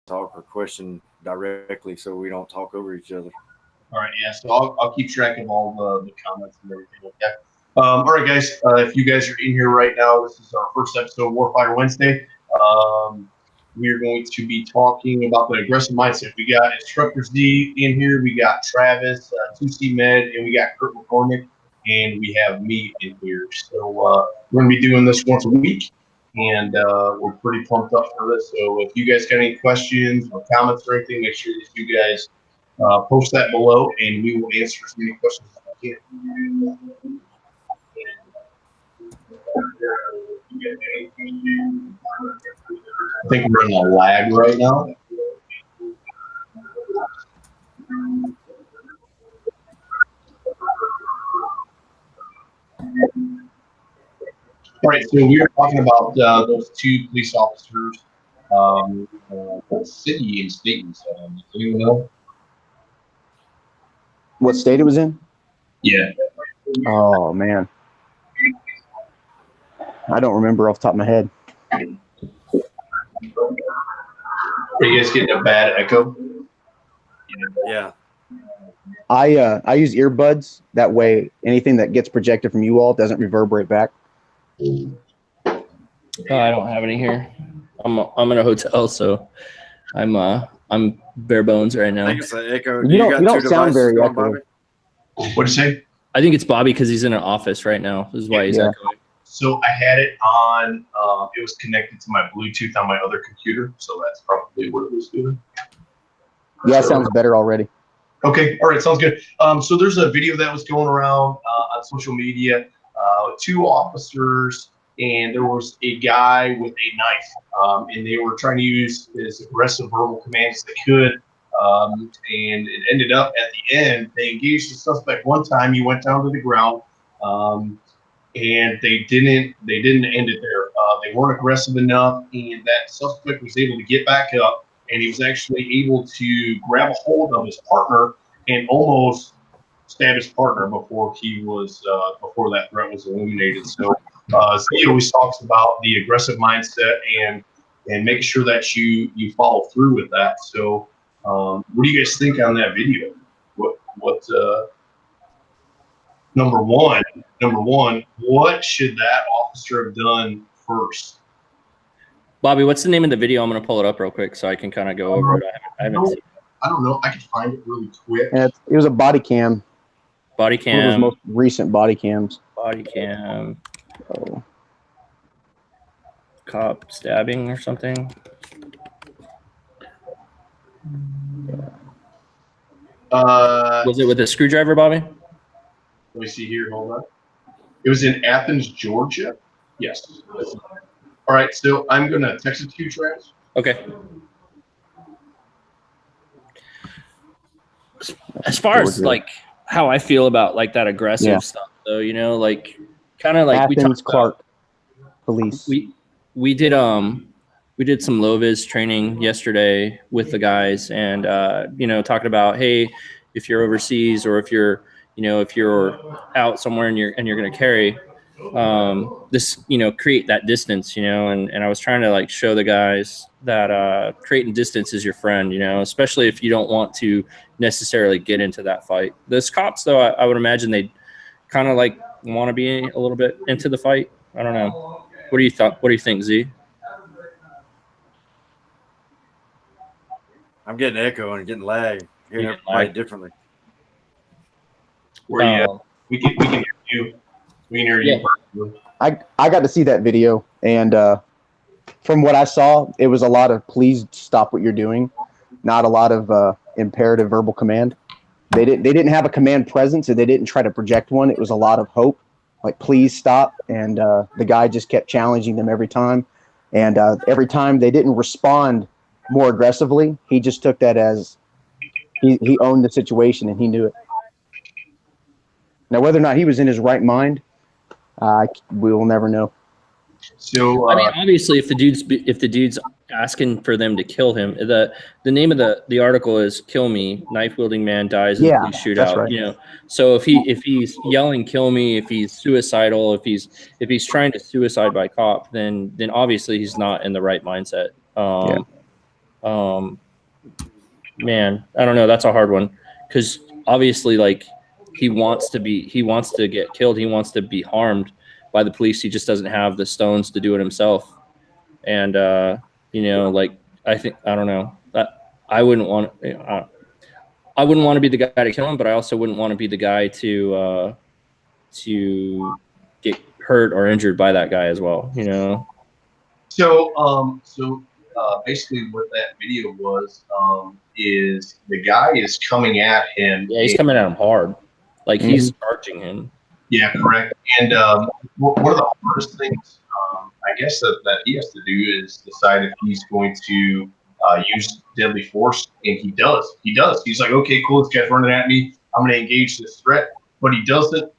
talk or question directly, so we don't talk over each other. All right, yeah. So I'll keep track of all the comments and everything like that. All right, guys. If you guys are in here right now, this is our first episode of Warfighter Wednesday. We are going to be talking about the aggressive mindset. We got Instructor Zee in here. We got Travis, 2C Med, and we got Kurt McCormick, and we have me in here. So we're going to be doing this once a week, and we're pretty pumped up for this. So if you guys got any questions or comments or anything, make sure that you guys post that below, and we will answer as many questions as we can. I think we're in a lag right now. All right, so we are talking about those two police officers. What city and state was that in? Does anyone know? What state it was in? Yeah. Oh, man. I don't remember off the top of my head. Are you guys getting a bad echo? Yeah. I use earbuds. That way, anything that gets projected from you all doesn't reverberate back. I don't have any here. I'm in a hotel, so I'm bare bones right now. I think it's an echo. You don't sound very echoey. What'd you say? I think it's Bobby because he's in an office right now. This is why he's echoing. So I had it on. It was connected to my Bluetooth on my other computer, so that's probably what it was doing. Yeah, it sounds better already. Okay, all right, sounds good. So there's a video that was going around on social media. Two officers, and there was a guy with a knife, and they were trying to use as aggressive verbal commands as they could. And it ended up at the end, they engaged the suspect one time. He went down to the ground, and they didn't end it there. They weren't aggressive enough, and that suspect was able to get back up, and he was actually able to grab a hold of his partner and almost stab his partner before he was before that threat was eliminated. So he always talks about the aggressive mindset and making sure that you follow through with that. So what do you guys think on that video? What number one, what should that officer have done first? Bobby, what's the name of the video? I'm going to pull it up real quick so I can kind of go over it. I haven't seen it. I don't know. I can find it really quick. Yeah, it was a body cam. Body cam. One of those most recent body cams. Body cam. Oh. Cop stabbing or something. Was it with a screwdriver, Bobby? Let me see here. Hold on. It was in Athens, Georgia. Yes. All right. So I'm going to text it to you, Travis. Okay. As far as like how I feel about like that aggressive stuff, though, you know, like kind of like Athens, Clark police. We did some low vis training yesterday with the guys, and you know, talking about, hey, if you're overseas or if you're out somewhere and you're going to carry this, you know, create that distance, you know, and I was trying to like show the guys that creating distance is your friend, you know, especially if you don't want to necessarily get into that fight. Those cops, though, I would imagine they kind of like want to be a little bit into the fight. I don't know. What do you think, Z? I'm getting echo and getting lag. Hearing everybody differently. Where you? We can hear you. We can hear you. I got to see that video, and from what I saw, it was a lot of please stop what you're doing, not a lot of imperative verbal command. They didn't have a command presence, and they didn't try to project one. It was a lot of hope, like please stop, and the guy just kept challenging them every time, and every time they didn't respond more aggressively, he just took that as he owned the situation and he knew it. Now, whether or not he was in his right mind, we will never know. So I mean, obviously, if the dude's asking for them to kill him, the name of the article is "Kill Me: Knife Wielding Man Dies in Police Shootout." Right. You know, so if he's yelling "Kill me," if he's suicidal, if he's trying to suicide by cop, then obviously he's not in the right mindset. Man, I don't know. That's a hard one because obviously, like, he wants to get killed. He wants to be harmed by the police. He just doesn't have the stones to do it himself. And like, I don't know. I wouldn't want to be the guy to kill him, but I also wouldn't want to be the guy to get hurt or injured by that guy as well. So basically, what that video was is the guy is coming at him. Yeah, he's coming at him hard, like he's charging him. Yeah, correct. And one of the hardest things, I guess, that he has to do is decide if he's going to use deadly force, and he does. He's like, okay, cool, this guy's running at me. I'm going to engage this threat, but he doesn't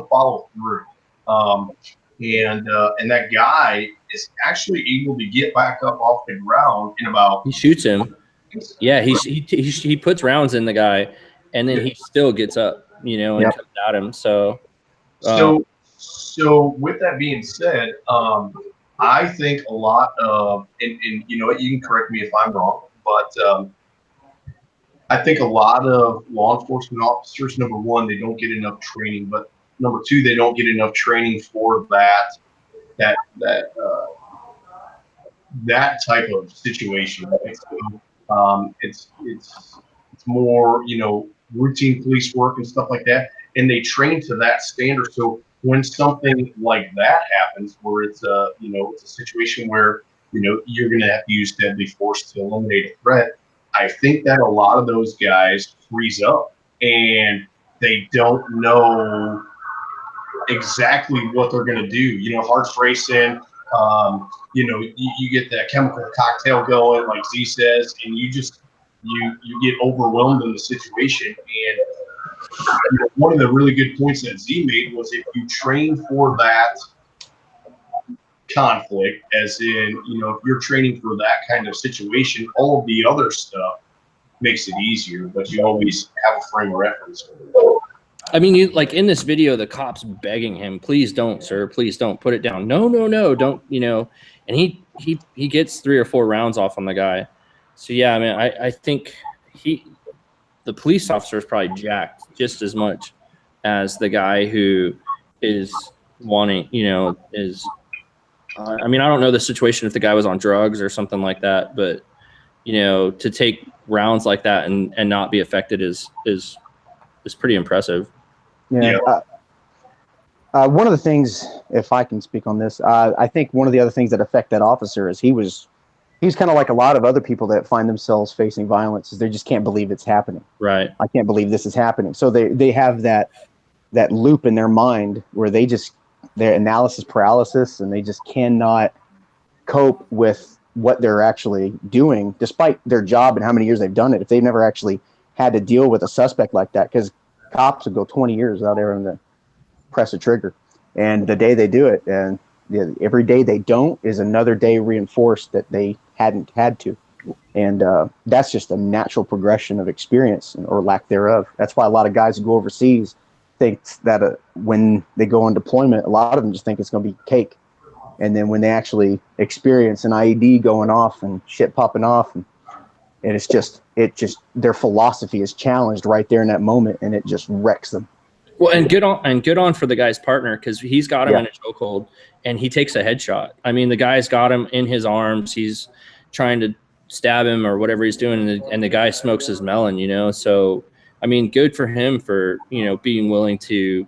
follow through. And that guy is actually able to get back up off the ground in about. He shoots him. Yeah, he puts rounds in the guy, and then he still gets up, and comes at him. So with that being said, I think a lot of, and you know what, you can correct me if I'm wrong, but I think a lot of law enforcement officers, number one, they don't get enough training, but number two, they don't get enough training for that type of situation. Right? So, it's more, routine police work and stuff like that, and they train to that standard. So when something like that happens, where it's it's a situation where you're going to have to use deadly force to eliminate a threat, I think that a lot of those guys freeze up and they don't know exactly what they're going to do. Heart's racing. You get that chemical cocktail going, like Z says, and you get overwhelmed in the situation. And one of the really good points that Z made was if you train for that conflict, as in, if you're training for that kind of situation, all of the other stuff makes it easier, but you always have a frame of reference. I mean, like in this video, the cop's begging him, "Please don't, sir. Please don't put it down. No, don't." And he gets 3 or 4 rounds off on the guy. So yeah, I mean, I think the police officer is probably jacked just as much as the guy who is wanting, I mean, I don't know the situation if the guy was on drugs or something like that, but to take rounds like that and not be affected is pretty impressive. Yeah. One of the things, if I can speak on this, I think one of the other things that affect that officer is he's kind of like a lot of other people that find themselves facing violence, is they just can't believe it's happening. Right. I can't believe this is happening. So they have that loop in their mind where their analysis paralysis, and they just cannot cope with what they're actually doing, despite their job and how many years they've done it. If they've never actually had to deal with a suspect like that, because cops would go 20 years without ever having to press a trigger. And the day they do it, and every day they don't is another day reinforced that they hadn't had to. And that's just a natural progression of experience or lack thereof. That's why a lot of guys who go overseas think that when they go on deployment, a lot of them just think it's going to be cake. And then when they actually experience an IED going off and shit popping off, and it just their philosophy is challenged right there in that moment, and it just wrecks them. Well, and good on for the guy's partner, because he's got him in a chokehold and he takes a headshot. I mean, the guy's got him in his arms. He's trying to stab him or whatever he's doing, and the guy smokes his melon. So I mean, good for him for being willing to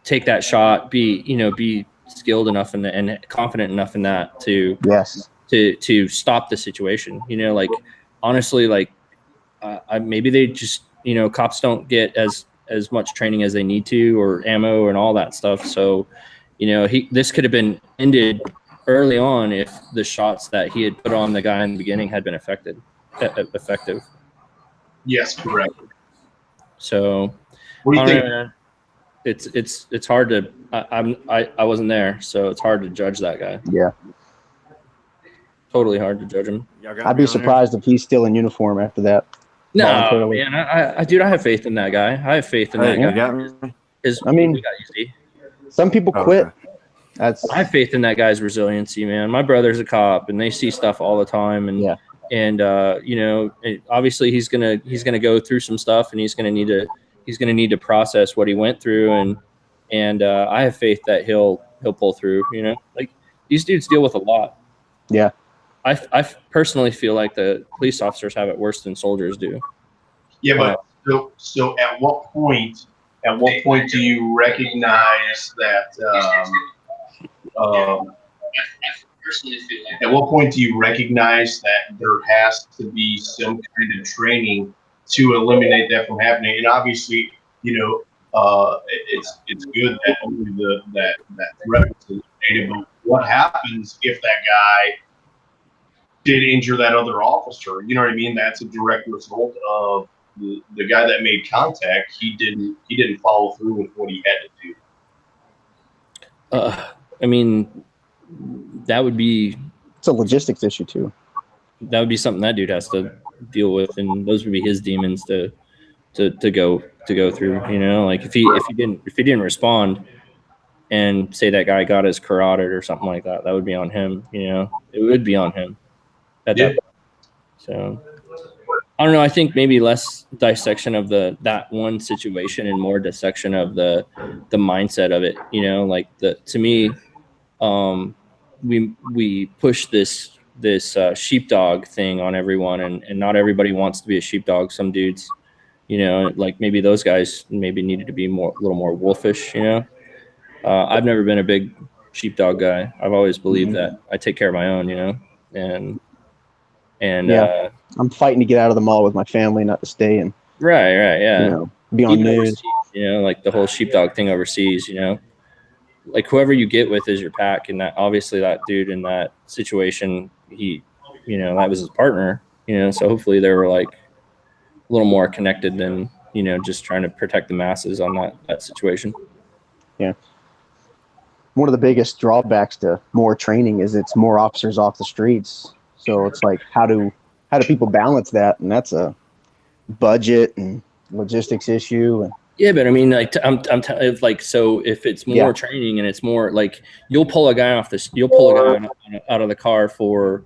take that shot, be skilled enough and confident enough in that to stop the situation. Like, honestly, like maybe they just cops don't get as much training as they need to, or ammo and all that stuff. So this could have been ended early on if the shots that he had put on the guy in the beginning had been effective. Yes, correct. So what do you think? It's hard to I wasn't there, so it's hard to judge that guy. Yeah, totally hard to judge him. I'd be surprised if he's still in uniform after that. No, man, I have faith in that guy. I have faith in that guy. Got me? I mean, some people quit. That's I have faith in that guy's resiliency, man. My brother's a cop, and they see stuff all the time, and yeah. and you know, obviously he's gonna go through some stuff, and he's gonna need to process what he went through, and I have faith that he'll pull through. You know, like these dudes deal with a lot. Yeah. I personally feel like the police officers have it worse than soldiers do. Yeah, but so at what point do you recognize that? At what point do you recognize that there has to be some kind of training to eliminate that from happening? And obviously, you know, it's good that only that threat was eliminated. But what happens if that guy did injure that other officer? You know what I mean? That's a direct result of the guy that made contact. He didn't follow through with what he had to do. I mean, that would be It's a logistics issue too. that would be something that dude has to deal with, and those would be his demons to go through. You know, like if he didn't respond and say that guy got his carotid or something like that, that would be on him. You know, it would be on him at that point. So I don't know. I think maybe less dissection of that one situation and more dissection of the mindset of it. You know, like to me, we push this sheepdog thing on everyone, and not everybody wants to be a sheepdog. Some dudes, you know, like maybe those guys maybe needed to be a little more wolfish. You know, I've never been a big sheepdog guy. I've always believed that I take care of my own. You know, and yeah. I'm fighting to get out of the mall with my family, not to stay and right, yeah, you know, be on even news. overseas, you know, like the whole sheepdog thing overseas. You know, like whoever you get with is your pack, and that obviously that dude in that situation, he, you know, that was his partner. You know, so hopefully they were like a little more connected than, you know, just trying to protect the masses on that situation. Yeah. One of the biggest drawbacks to more training is it's more officers off the streets. So it's like, how do people balance that? And that's a budget and logistics issue. And yeah, but I mean, like like, so if it's more training and it's more like you'll pull a guy out of the car for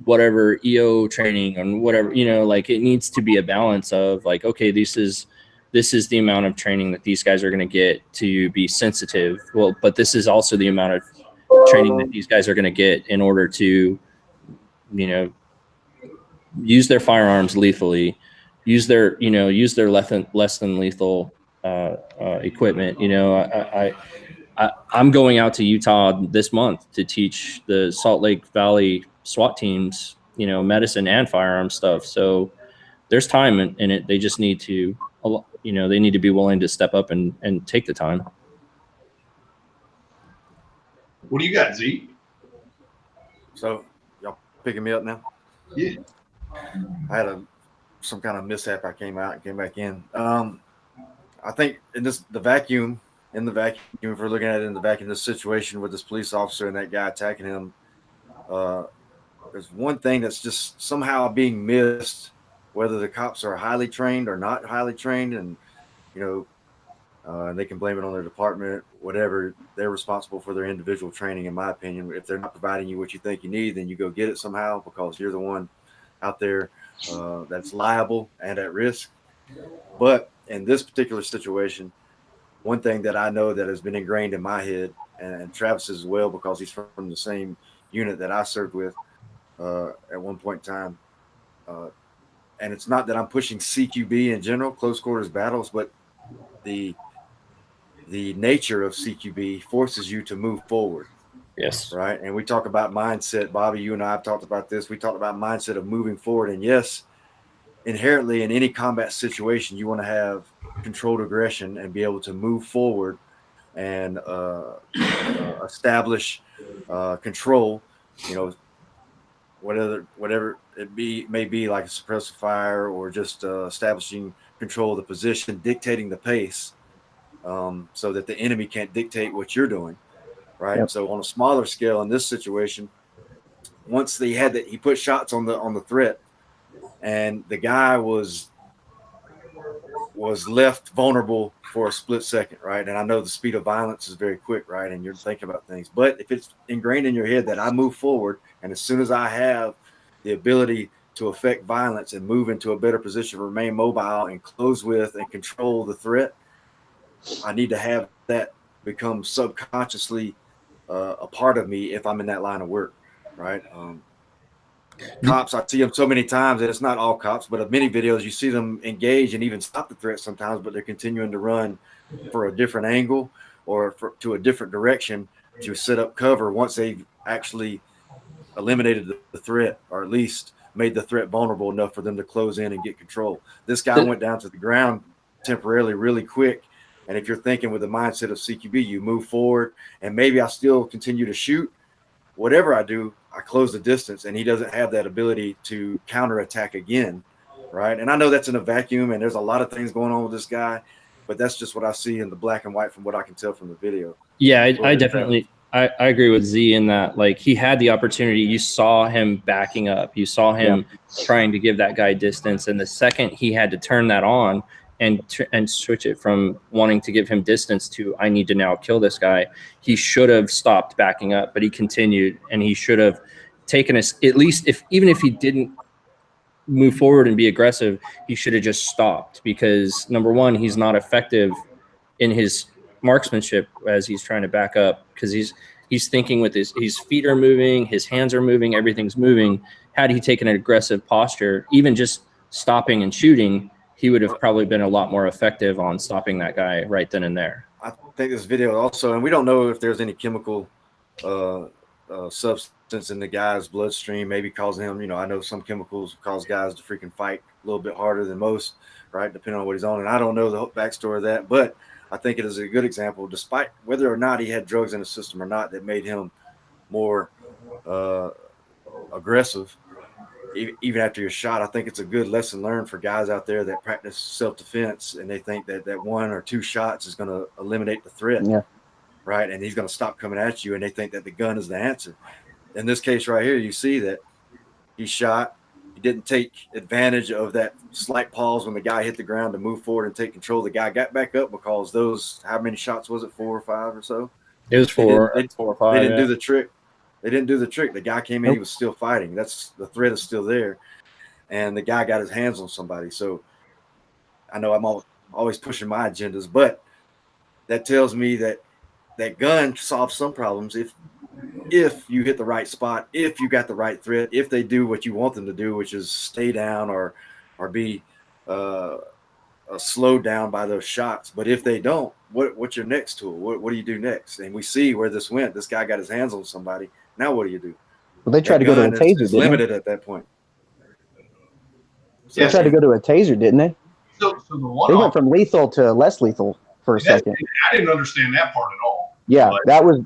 whatever EO training and whatever, you know, like it needs to be a balance of like, okay, this is the amount of training that these guys are going to get to be sensitive. Well, but this is also the amount of training that these guys are going to get in order to, you know, use their firearms lethally, use their less than lethal equipment. You know, I'm going out to Utah this month to teach the Salt Lake Valley SWAT teams, you know, medicine and firearm stuff. So there's time in it. They just need to, you know, they need to be willing to step up and take the time. What do you got, Z? So y'all picking me up now? Yeah. I had some kind of mishap. I came out and came back in. I think in the vacuum, if we're looking at it in the vacuum, this situation with this police officer and that guy attacking him, there's one thing that's just somehow being missed, whether the cops are highly trained or not highly trained, and you know, they can blame it on their department, whatever. They're responsible for their individual training, in my opinion. If they're not providing you what you think you need, then you go get it somehow, because you're the one out there that's liable and at risk. But in this particular situation, one thing that I know that has been ingrained in my head, and Travis as well, because he's from the same unit that I served with at one point in time. And it's not that I'm pushing CQB in general, close quarters battles, but the nature of CQB forces you to move forward. Yes. Right. And we talk about mindset. Bobby, you and I have talked about this. We talked about mindset of moving forward. And yes, inherently in any combat situation, you want to have controlled aggression and be able to move forward and establish control, you know, whatever it may be, like a suppressive fire or just establishing control of the position, dictating the pace, so that the enemy can't dictate what you're doing. Right. Yep. So on a smaller scale in this situation, once he put shots on the threat, and the guy was was left vulnerable for a split second, right? And I know the speed of violence is very quick, right? And you're thinking about things. But if it's ingrained in your head that I move forward, and as soon as I have the ability to affect violence and move into a better position, remain mobile and close with and control the threat, I need to have that become subconsciously a part of me if I'm in that line of work, right? Cops, I see them so many times, and it's not all cops, but in many videos you see them engage and even stop the threat sometimes, but they're continuing to run for a different angle or to a different direction to set up cover once they've actually eliminated the threat, or at least made the threat vulnerable enough for them to close in and get control. This guy went down to the ground temporarily really quick. And if you're thinking with the mindset of CQB, you move forward and maybe I still continue to shoot. Whatever I do, I close the distance, and he doesn't have that ability to counterattack again, right? And I know that's in a vacuum, and there's a lot of things going on with this guy, but that's just what I see in the black and white from what I can tell from the video. Yeah, I definitely I agree with Z in that, like, he had the opportunity. You saw him backing up. You saw him trying to give that guy distance, and the second he had to turn that on and switch it from wanting to give him distance to I need to now kill this guy, he should have stopped backing up, but he continued, and he should have taken us, at least even if he didn't move forward and be aggressive, he should have just stopped, because number one, he's not effective in his marksmanship as he's trying to back up, because he's thinking with his feet are moving, his hands are moving, everything's moving. Had he taken an aggressive posture, even just stopping and shooting, he would have probably been a lot more effective on stopping that guy right then and there. I think this video also, and we don't know if there's any chemical substance in the guy's bloodstream, maybe causing him, you know, I know some chemicals cause guys to freaking fight a little bit harder than most, right, depending on what he's on. And I don't know the backstory of that, but I think it is a good example, despite whether or not he had drugs in his system or not, that made him more aggressive. Even after you're shot, I think it's a good lesson learned for guys out there that practice self-defense, and they think that one or two shots is going to eliminate the threat, right? And he's going to stop coming at you, and they think that the gun is the answer. In this case right here, you see that he shot. He didn't take advantage of that slight pause when the guy hit the ground to move forward and take control. The guy got back up because those, how many shots was it, 4 or 5 or so? It was 4 or 5. They didn't do the trick. They didn't do the trick. The guy came in, he was still fighting. That's the threat is still there. And the guy got his hands on somebody. So I know I'm always pushing my agendas, but that tells me that that gun solves some problems if you hit the right spot, if you got the right threat, if they do what you want them to do, which is stay down or be slowed down by those shots. But if they don't, what's your next tool? What do you do next? And we see where this went. This guy got his hands on somebody. Now what do you do? Well, they tried to go to a taser, didn't they? Limited at that point. They tried to go to a taser, didn't they? So they went from lethal to less lethal for a second. I didn't understand that part at all. Yeah,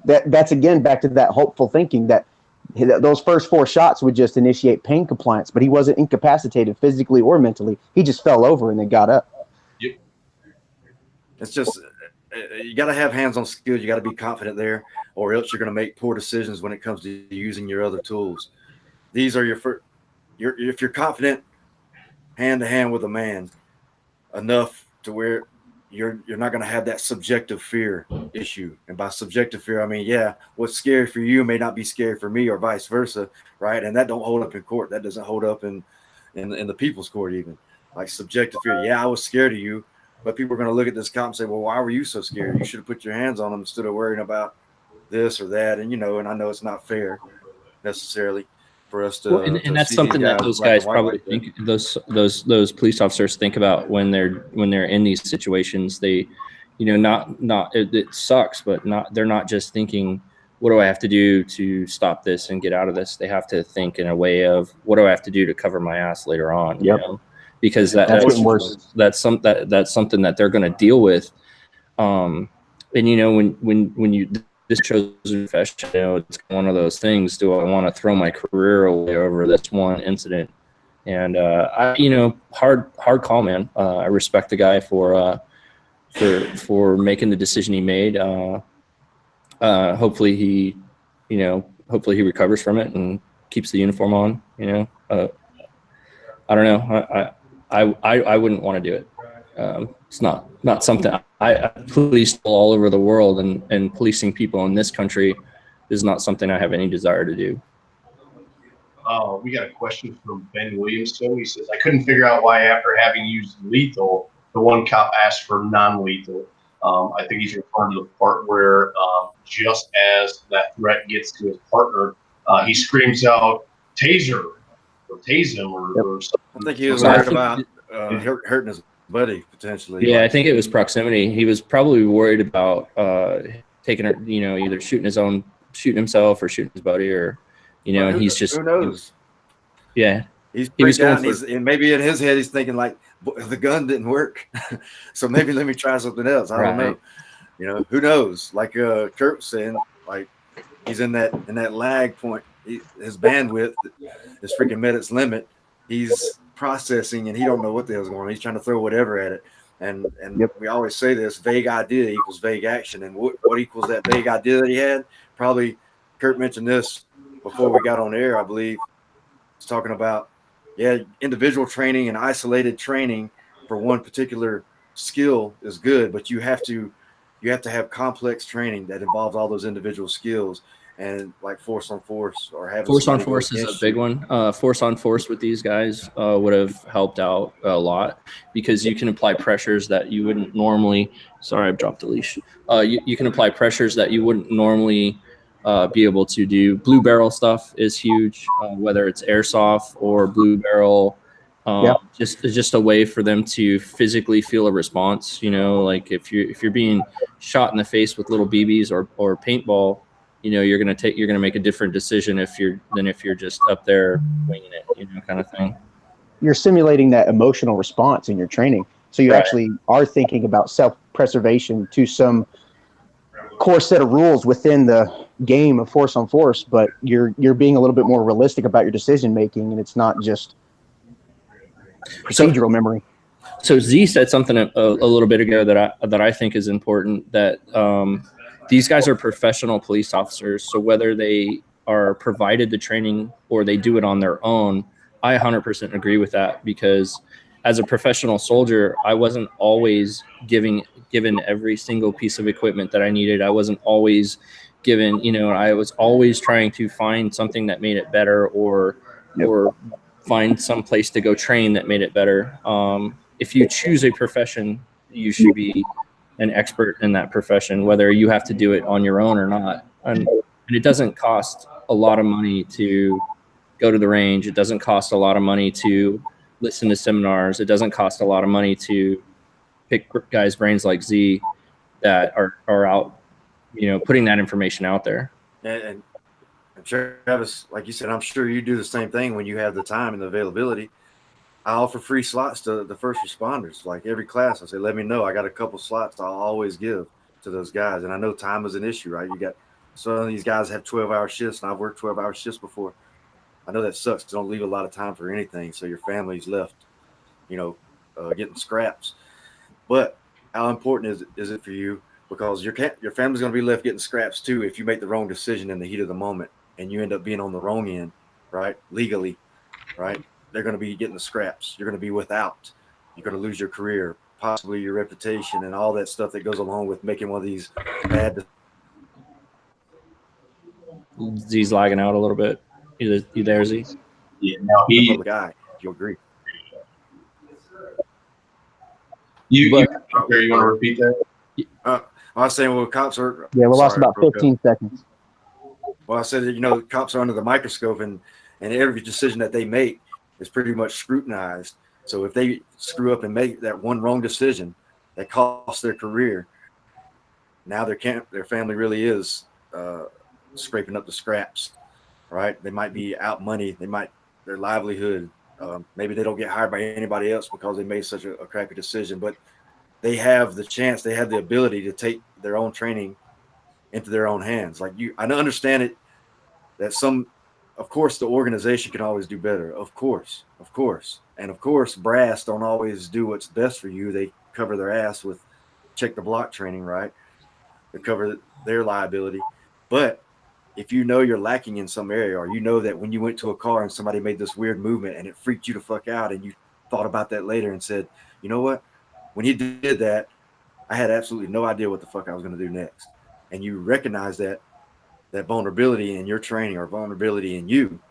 that's again back to that hopeful thinking that those first 4 shots would just initiate pain compliance, but he wasn't incapacitated physically or mentally. He just fell over and then got up. Yep. It's just you got to have hands-on skills. You got to be confident there, or else you're going to make poor decisions when it comes to using your other tools. These are if you're confident hand-to-hand with a man enough to where you're not going to have that subjective fear issue. And by subjective fear, I mean, yeah, what's scary for you may not be scary for me, or vice versa, right? And that don't hold up in court. That doesn't hold up in the people's court even. Like subjective fear, yeah, I was scared of you, but people are going to look at this cop and say, well, why were you so scared? You should have put your hands on him instead of worrying about this or that. And, you know, and I know it's not fair necessarily for us to. Well, and that's something that those guys probably think, those police officers think about when they're in these situations. They, you know, it sucks, but they're not just thinking, what do I have to do to stop this and get out of this? They have to think in a way of, what do I have to do to cover my ass later on? You know? Because that's something that they're going to deal with. And you know, when you this chosen profession, you know, it's one of those things. Do I want to throw my career away over this one incident? And you know, hard call, man. I respect the guy for making the decision he made. Hopefully he recovers from it and keeps the uniform on. You know, I don't know. I wouldn't want to do it. It's not something I policed all over the world, and policing people in this country is not something I have any desire to do. We got a question from Ben Williamson. He says, I couldn't figure out why after having used lethal, the one cop asked for non-lethal. I think he's referring to the part where just as that threat gets to his partner, he screams out, taser, or tase him, or something. I think he was worried about hurting his buddy, potentially. Yeah, I think it was proximity. He was probably worried about taking, either shooting himself or shooting his buddy, or, and he's just, who knows? Yeah. He was going, and maybe in his head, he's thinking like, the gun didn't work. So maybe let me try something else. I don't know. Who knows? Like Kurt was saying, like he's in that lag point. His bandwidth is freaking met its limit. He's processing and he don't know what the hell's going on. He's trying to throw whatever at it. And we always say this: vague idea equals vague action. And what equals that vague idea that he had? Probably Kurt mentioned this before we got on air, I believe. He's talking about individual training and isolated training for one particular skill is good, but you have to have complex training that involves all those individual skills, and like force on force or having force on force is a big one. Force on force with these guys would have helped out a lot, because you can apply pressures that you wouldn't normally. Sorry, I've dropped the leash. You can apply pressures that you wouldn't normally be able to do. Blue barrel stuff is huge, whether it's airsoft or blue barrel. Just a way for them to physically feel a response. Like if you're being shot in the face with little BBs or paintball, you're gonna make a different decision than if you're just up there winging it, kind of thing. You're simulating that emotional response in your training, so you actually are thinking about self-preservation to some core set of rules within the game of force on force, but you're being a little bit more realistic about your decision making, and it's not just procedural memory. So Z said something a little bit ago that I think is important, that these guys are professional police officers. So whether they are provided the training or they do it on their own, I 100% agree with that, because as a professional soldier, I wasn't always given every single piece of equipment that I needed. I wasn't always given, I was always trying to find something that made it better, or find some place to go train that made it better. If you choose a profession, you should be an expert in that profession, whether you have to do it on your own or not. And it doesn't cost a lot of money to go to the range. It doesn't cost a lot of money to listen to seminars. It doesn't cost a lot of money to pick guys' brains like Z that are out, putting that information out there. And Travis, like you said, I'm sure you do the same thing when you have the time and the availability. I offer free slots to the first responders. Like every class, I say, let me know. I got a couple slots I'll always give to those guys. And I know time is an issue, right? You got some of these guys have 12-hour shifts, and I've worked 12-hour shifts before. I know that sucks. You don't leave a lot of time for anything, so your family's left, getting scraps. But how important is it for you? Because your family's going to be left getting scraps too if you make the wrong decision in the heat of the moment and you end up being on the wrong end, right? Legally, right? They're going to be getting the scraps. You're going to be without. You're going to lose your career, possibly your reputation, and all that stuff that goes along with making one of these bad. Z's lagging out a little bit. You there, Z? Yeah, no, The guy. You'll agree. You want to repeat that? I was saying, well, cops are. Yeah, we lost about 15 seconds. Well, I said that, cops are under the microscope, and every decision that they make is pretty much scrutinized. So if they screw up and make that one wrong decision that costs their career, now their family really is scraping up the scraps, right? They might be out money. Their livelihood. Maybe they don't get hired by anybody else because they made such a crappy decision, but they have the chance, they have the ability to take their own training into their own hands. Like I understand it that of course, the organization can always do better. Of course. And of course, brass don't always do what's best for you. They cover their ass with check the block training, right? They cover their liability. But if you're lacking in some area, or that when you went to a car and somebody made this weird movement and it freaked you the fuck out, and you thought about that later and said, you know what? when he did that, I had absolutely no idea what the fuck I was going to do next. And you recognize that vulnerability in your training or vulnerability in you,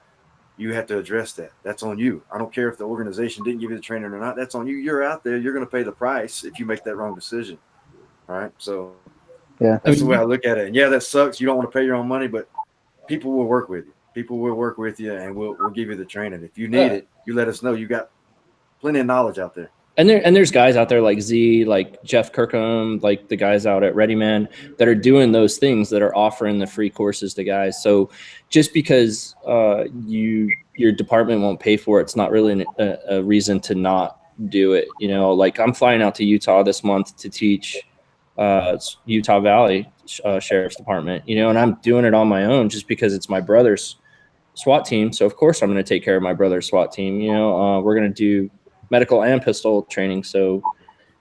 you have to address that. That's on you. I don't care if the organization didn't give you the training or not. That's on you. You're out there. You're going to pay the price if you make that wrong decision. Right. So yeah, that's the way I look at it. And yeah, that sucks. You don't want to pay your own money, but people will work with you. People will work with you, and we'll give you the training. If you need it, you let us know. You got plenty of knowledge out there. And there's guys out there like Zee, like Jeff Kirkham, like the guys out at ReadyMan that are doing those things, that are offering the free courses to guys. So just because your department won't pay for it, it's not really a reason to not do it. You know, like I'm flying out to Utah this month to teach Utah Valley Sheriff's Department, you know, and I'm doing it on my own just because it's my brother's SWAT team. So of course I'm going to take care of my brother's SWAT team. You know, we're going to do medical and pistol training. So,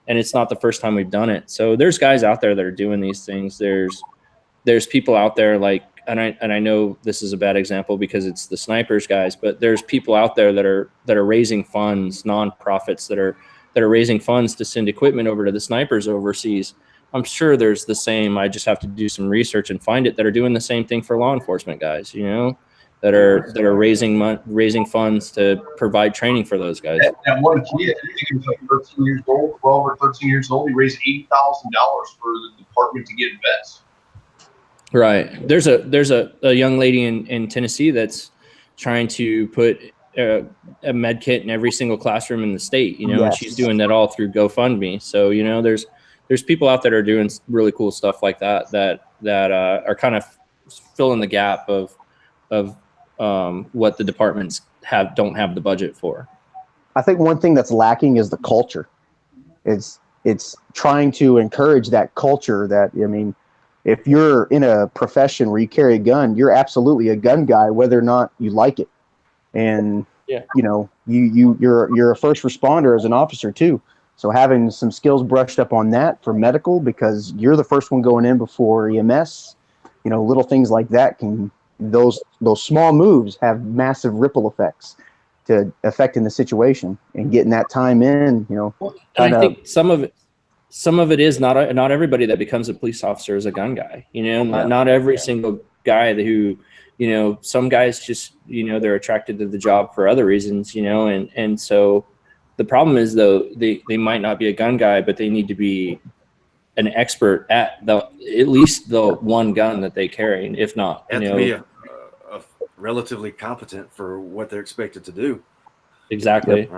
and it's not the first time we've done it. So there's guys out there that are doing these things. There's people out there like, and I know this is a bad example because it's the snipers guys, but there's people out there that are raising funds, nonprofits that are raising funds to send equipment over to the snipers overseas. I'm sure there's the same. I just have to do some research and find it, that are doing the same thing for law enforcement guys, you know, that are raising funds to provide training for those guys. That one kid, I think he was like 13 years old, 12 or 13 years old. He raised $80,000 for the department to get vets. Right. There's a young lady in Tennessee that's trying to put a med kit in every single classroom in the state, you know, and she's doing that all through GoFundMe. So, you know, there's people out there that are doing really cool stuff like that are kind of filling the gap of what the departments don't have the budget for. I think one thing that's lacking is the culture. It's trying to encourage that culture that, I mean, if you're in a profession where you carry a gun, you're absolutely a gun guy, whether or not you like it. And, you know, you're a first responder as an officer too. So having some skills brushed up on that for medical, because you're the first one going in before EMS, you know, little things like that those small moves have massive ripple effects to affecting the situation and getting that time in, you know. And I think some of it is not everybody that becomes a police officer is a gun guy, you know, not every single guy who, you know, some guys just, you know, they're attracted to the job for other reasons, you know, and so the problem is though, they might not be a gun guy, but they need to be an expert at least the one gun that they carry, if not, you know, be a relatively competent for what they're expected to do. Exactly. Yep.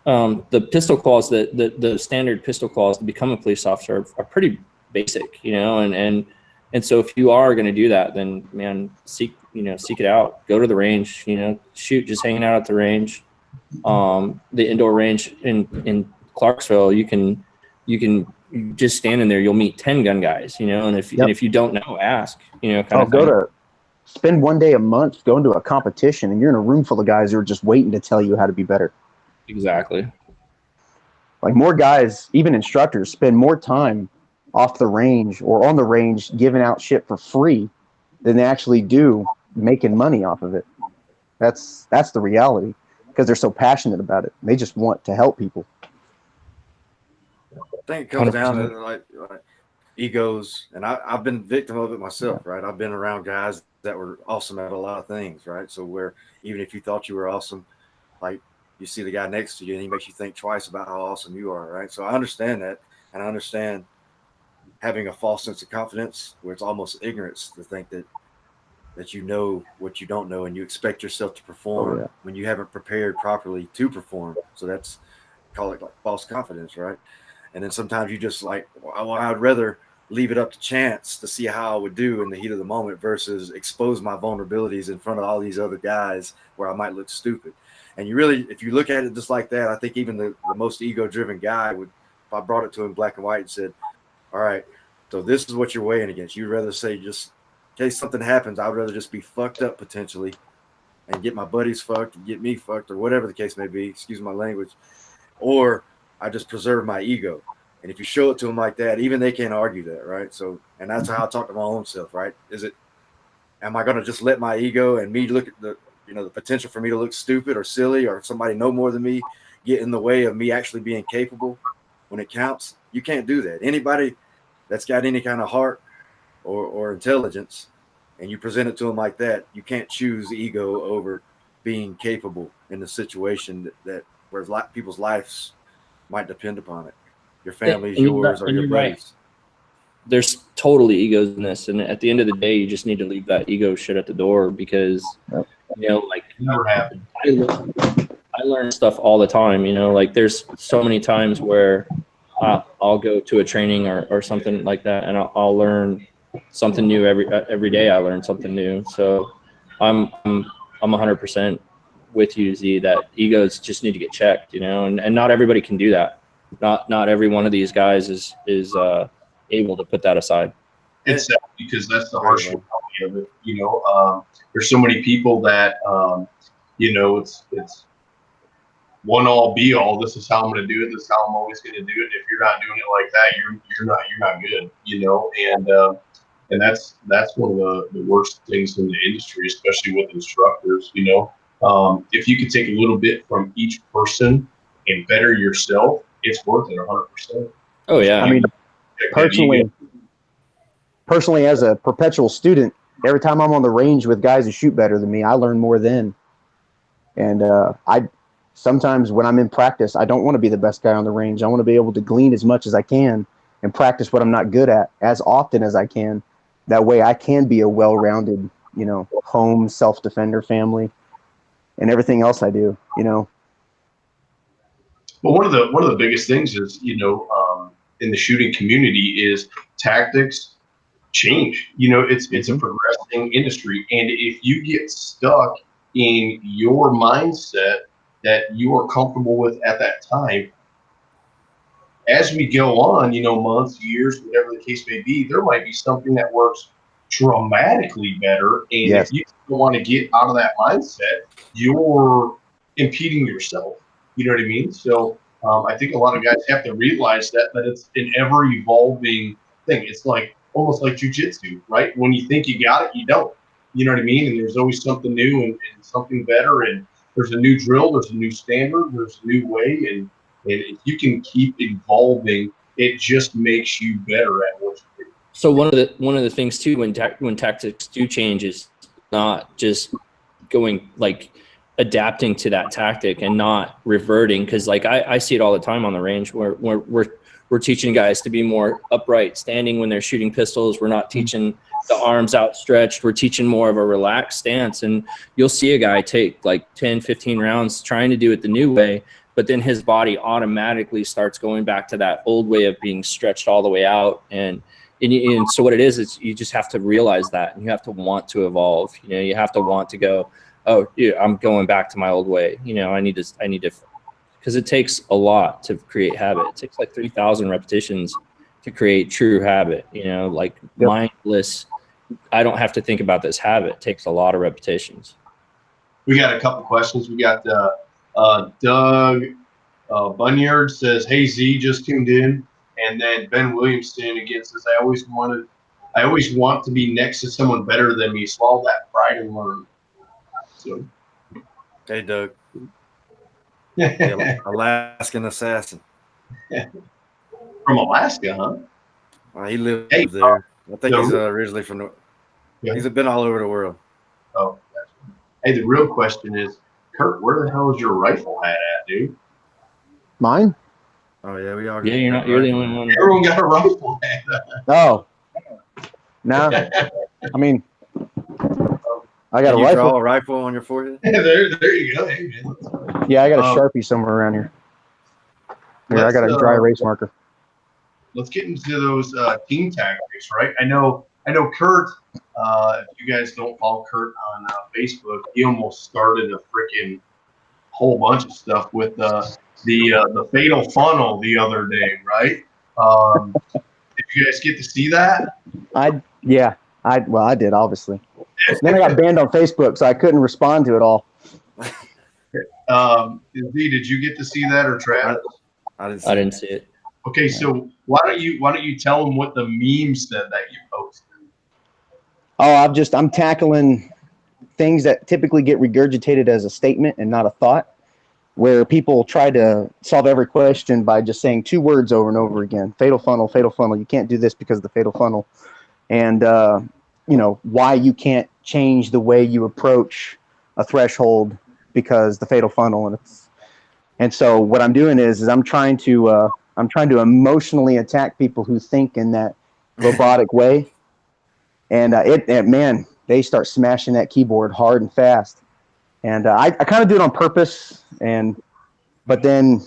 Right. The pistol quals, the standard pistol quals to become a police officer are pretty basic, you know, and so if you are going to do that, then man, seek it out, go to the range, you know, shoot, just hanging out at the range, the indoor range in Clarksville, you can just stand in there, you'll meet 10 gun guys, you know, and if you don't know, ask, you know, spend one day a month going to a competition and you're in a room full of guys who are just waiting to tell you how to be better. Exactly. Like more guys, even instructors, spend more time off the range or on the range giving out shit for free than they actually do making money off of it. That's the reality, because they're so passionate about it. They just want to help people. I think it comes down to like egos, and I've been victim of it myself, right? I've been around guys that were awesome at a lot of things, right? So where even if you thought you were awesome, like you see the guy next to you and he makes you think twice about how awesome you are, right? So I understand that, and I understand having a false sense of confidence where it's almost ignorance to think that you know what you don't know and you expect yourself to perform when you haven't prepared properly to perform. So that's, call it like false confidence, right? And then sometimes you just like, well, I'd rather leave it up to chance to see how I would do in the heat of the moment versus expose my vulnerabilities in front of all these other guys where I might look stupid. And you really, if you look at it just like that, I think even the most ego-driven guy would, if I brought it to him black and white and said, all right, so this is what you're weighing against. You'd rather say, just in case something happens, I'd rather just be fucked up potentially and get my buddies fucked and get me fucked or whatever the case may be, excuse my language, or I just preserve my ego. And if you show it to them like that, even they can't argue that, right? So, and that's how I talk to my own self, right? Am I going to just let my ego and me look at the potential for me to look stupid or silly or somebody know more than me get in the way of me actually being capable? when it counts, you can't do that. Anybody that's got any kind of heart or intelligence, and you present it to them like that, you can't choose ego over being capable in the situation that where people's lives might depend upon it. Your family's yours or your buddies. Right. There's totally egos in this, and at the end of the day, you just need to leave that ego shit at the door, because you know, like, never happened. I learn stuff all the time. You know, like, there's so many times where I'll go to a training or something like that, and I'll learn something new every day. I learn something new. So I'm 100% with you, Z, that egos just need to get checked, you know, and not everybody can do that. Not every one of these guys is able to put that aside. It's sad, because that's the harsh reality of it. You know, there's so many people that, you know, it's one all be all. This is how I'm going to do it. This is how I'm always going to do it. If you're not doing it like that, you're not good. You know, and that's one of the worst things in the industry, especially with instructors. You know, if you could take a little bit from each person and better yourself, it's worth it 100%. Oh yeah. I mean, personally, as a perpetual student, every time I'm on the range with guys who shoot better than me, I learn more then. And I sometimes when I'm in practice, I don't want to be the best guy on the range. I want to be able to glean as much as I can and practice what I'm not good at as often as I can. That way I can be a well-rounded, you know, home, self-defender, family, and everything else I do, you know. Well, one of the biggest things is, you know, in the shooting community is tactics change. You know, it's a progressing industry, and if you get stuck in your mindset that you are comfortable with at that time, as we go on, you know, months, years, whatever the case may be, there might be something that works dramatically better. And if you don't want to get out of that mindset, you're impeding yourself. You know what I mean? So I think a lot of guys have to realize that it's an ever evolving thing. It's like almost like jujitsu, right? When you think you got it, you don't. You know what I mean? And there's always something new and something better. And there's a new drill, there's a new standard, there's a new way. And if you can keep evolving, it just makes you better at what you do. So one of the things too, when tactics do change, is not just going like adapting to that tactic and not reverting, because like I see it all the time on the range where we're teaching guys to be more upright standing when they're shooting pistols. We're not teaching the arms outstretched. We're teaching more of a relaxed stance, and you'll see a guy take like 10, 15 rounds trying to do it the new way, but then his body automatically starts going back to that old way of being stretched all the way out. And so what it is you just have to realize that, and you have to want to evolve. You know, you have to want to go, oh, yeah, I'm going back to my old way. You know, I need to, because it takes a lot to create habit. It takes like 3,000 repetitions to create true habit. You know, like mindless, I don't have to think about this habit. It takes a lot of repetitions. We got a couple questions. We got Doug Bunyard says, "Hey Z, just tuned in," and then Ben Williamson again says, "I always want to be next to someone better than me. Swallow that pride and learn." So, hey Doug, the Alaskan assassin from Alaska, huh? Well, he lived there. I think he's originally from the. Yeah. He's been all over the world. Oh, hey, the real question is, Kurt, where the hell is your rifle hat at, dude? Mine? Oh yeah, we are. Yeah, you're the only one. Everyone got a rifle hat. Oh, no. I mean, I got a rifle. Draw a rifle on your forehead. there you go. Hey, man. Yeah, I got a Sharpie somewhere around here. Here, I got a dry erase marker. Let's get into those team tactics, right? I know Kurt, if you guys don't follow Kurt on Facebook, he almost started a freaking whole bunch of stuff with the fatal funnel the other day, right? Did you guys get to see that? I did, obviously. Then I got banned on Facebook, so I couldn't respond to it all. Z, did you get to see that, or Travis? I didn't see it. Okay, so why don't you tell them what the meme said that you posted? Oh, I'm tackling things that typically get regurgitated as a statement and not a thought. where people try to solve every question by just saying 2 words over and over again. Fatal funnel, fatal funnel. You can't do this because of the fatal funnel. And, you know, why you can't change the way you approach a threshold because the fatal funnel. And so what I'm doing is I'm trying to emotionally attack people who think in that robotic way. And man, they start smashing that keyboard hard and fast. And I kind of do it on purpose, but then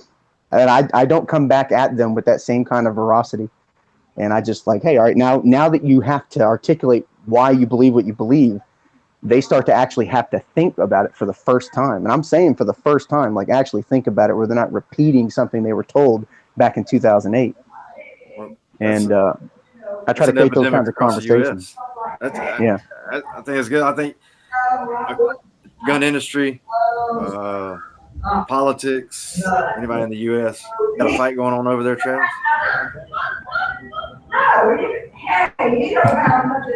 I don't come back at them with that same kind of veracity. And I just like, hey, all right, now that you have to articulate why you believe what you believe, they start to actually have to think about it for the first time. And I'm saying for the first time, like actually think about it, where they're not repeating something they were told back in 2008. Well, and I try to create those kinds of conversations. Yeah, I think it's good. I think gun industry, politics, anybody in the U.S. got a fight going on over there, Travis?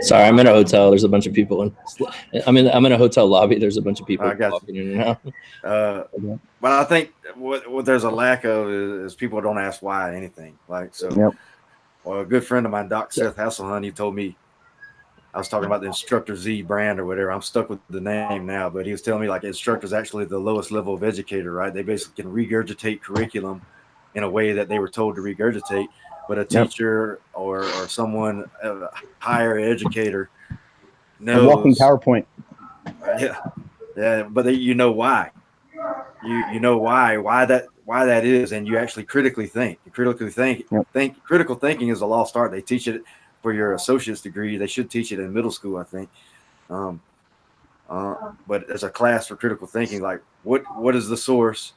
Sorry, I'm in a hotel. There's a bunch of people I'm in a hotel lobby. There's a bunch of people walking in and out. But I think what there's a lack of is people don't ask why anything. Like so. Yep. Well, a good friend of mine, Doc Seth Hasselhunt, he told me, I was talking about the Instructor Zee brand or whatever. I'm stuck with the name now, but he was telling me like instructor's actually the lowest level of educator, right? They basically can regurgitate curriculum in a way that they were told to regurgitate, but a teacher or someone, a higher educator knows. A walking PowerPoint. Yeah, but you know why. You know why that is, and you actually critically think. You critically think. Critical thinking is a lost art. They teach it for your associate's degree. They should teach it in middle school, I think. But as a class for critical thinking, like what is the source?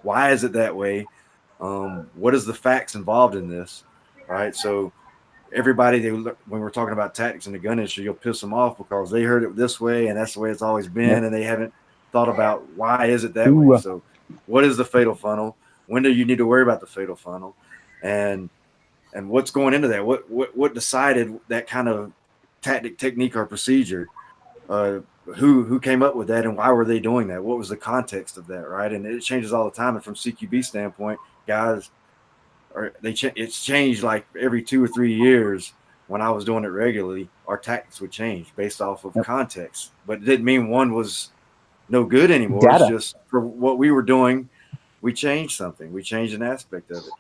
Why is it that way? What is the facts involved in this? Right. So everybody, when we're talking about tactics in the gun industry, you'll piss them off because they heard it this way and that's the way it's always been, and they haven't thought about why is it that way. So what is the fatal funnel? When do you need to worry about the fatal funnel? And what's going into that? What decided that kind of tactic, technique, or procedure? Who came up with that, and why were they doing that? What was the context of that, right? And it changes all the time. And from CQB standpoint, guys, it's changed like every 2 or 3 years. When I was doing it regularly, our tactics would change based off of context, but it didn't mean one was no good anymore. Data. It's just for what we were doing, we changed something. We changed an aspect of it.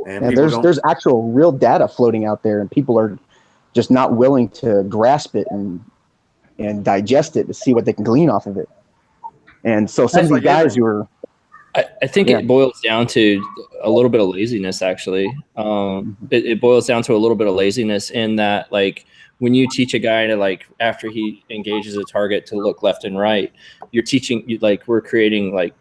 And there's actual real data floating out there, and people are just not willing to grasp it and digest it to see what they can glean off of it. And so some of these guys who are, I think it boils down to a little bit of laziness, actually. It boils down to a little bit of laziness in that, like, when you teach a guy to, like, after he engages a target, to look left and right, you're teaching, like, we're creating like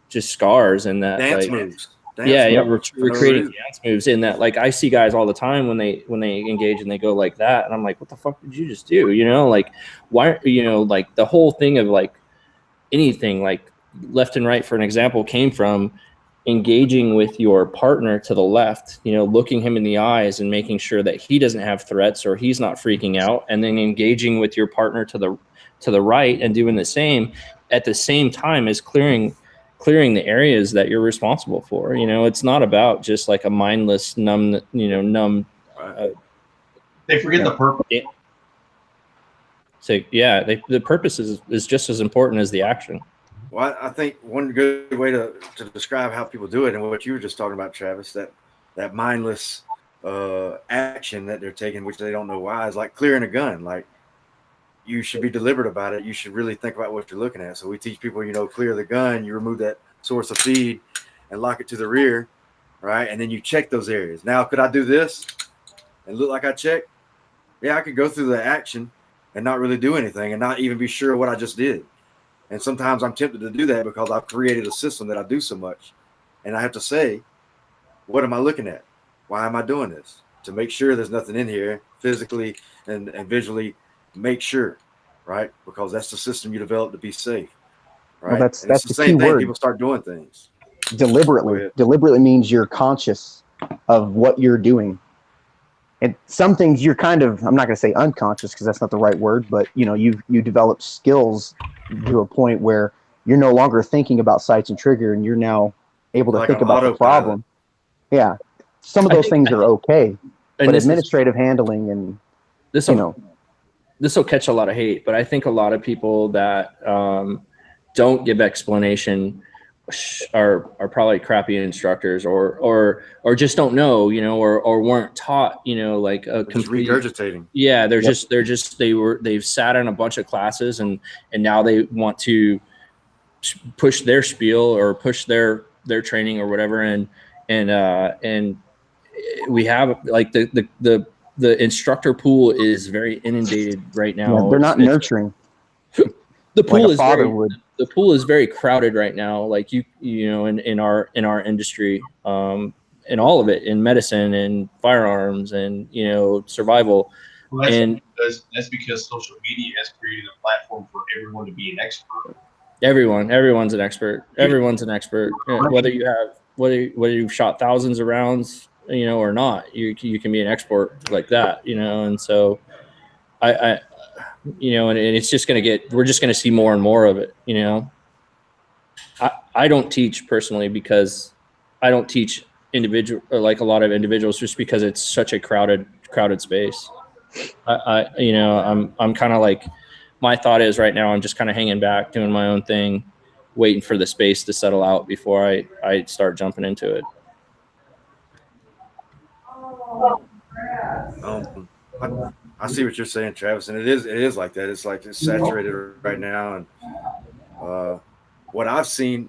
just scars in that dance like, moves. We're creating dance moves in that. Like, I see guys all the time when they engage and they go like that, and I'm like, what the fuck did you just do? You know, like, why? You know, like the whole thing of like anything like left and right, for an example, came from engaging with your partner to the left, you know, looking him in the eyes and making sure that he doesn't have threats or he's not freaking out, and then engaging with your partner to the right and doing the same at the same time as clearing the areas that you're responsible for. You know, it's not about just like a mindless numb. They forget the purpose. So the purpose is just as important as the action. Well, I think one good way to describe how people do it, and what you were just talking about, Travis, that mindless action that they're taking, which they don't know why, is like clearing a gun. Like, you should be deliberate about it. You should really think about what you're looking at. So we teach people, you know, clear the gun, you remove that source of feed and lock it to the rear, right? And then you check those areas. Now, could I do this and look like I checked? Yeah, I could go through the action and not really do anything and not even be sure what I just did. And sometimes I'm tempted to do that because I've created a system that I do so much. And I have to say, what am I looking at? Why am I doing this? To make sure there's nothing in here physically and visually. Make sure, right? Because that's the system you develop to be safe, right? Well, that's the same thing. People start doing things deliberately means you're conscious of what you're doing. And some things you're kind of, I'm not going to say unconscious because that's not the right word, but you know, you develop skills to a point where you're no longer thinking about sights and trigger, and you're now able to Like think an about the autopilot. problem. Yeah. Some of I those think- things are okay, And but this is, administrative handling and, this you will know, this will catch a lot of hate, but I think a lot of people that don't give explanation are probably crappy instructors, or just don't know, you know, or weren't taught, you know, like a Just complete. regurgitating. Yeah, Yep. they've sat in a bunch of classes, and now they want to push their spiel or push their training or whatever, and we have like the instructor pool is very inundated right now. yeah, they're not nurturing The pool like a is father very would. the pool is very crowded right now. Like you know, in our industry, in all of it, in medicine and firearms and, you know, survival. Well, And that's because social media has created a platform for everyone to be an expert. everyone's an expert. Everyone's an expert. Whether you've shot thousands of rounds, you know, or not, you can be an expert like that, you know. And so I you know, and it's just we're just gonna see more and more of it, you know. I don't teach personally because I don't teach individual, or like a lot of individuals, just because it's such a crowded space. I you know, I'm kind of like, my thought is right now I'm just kind of hanging back, doing my own thing, waiting for the space to settle out before I start jumping into it. I see what you're saying, Travis, and it is like that. It's like it's saturated right now, and what I've seen,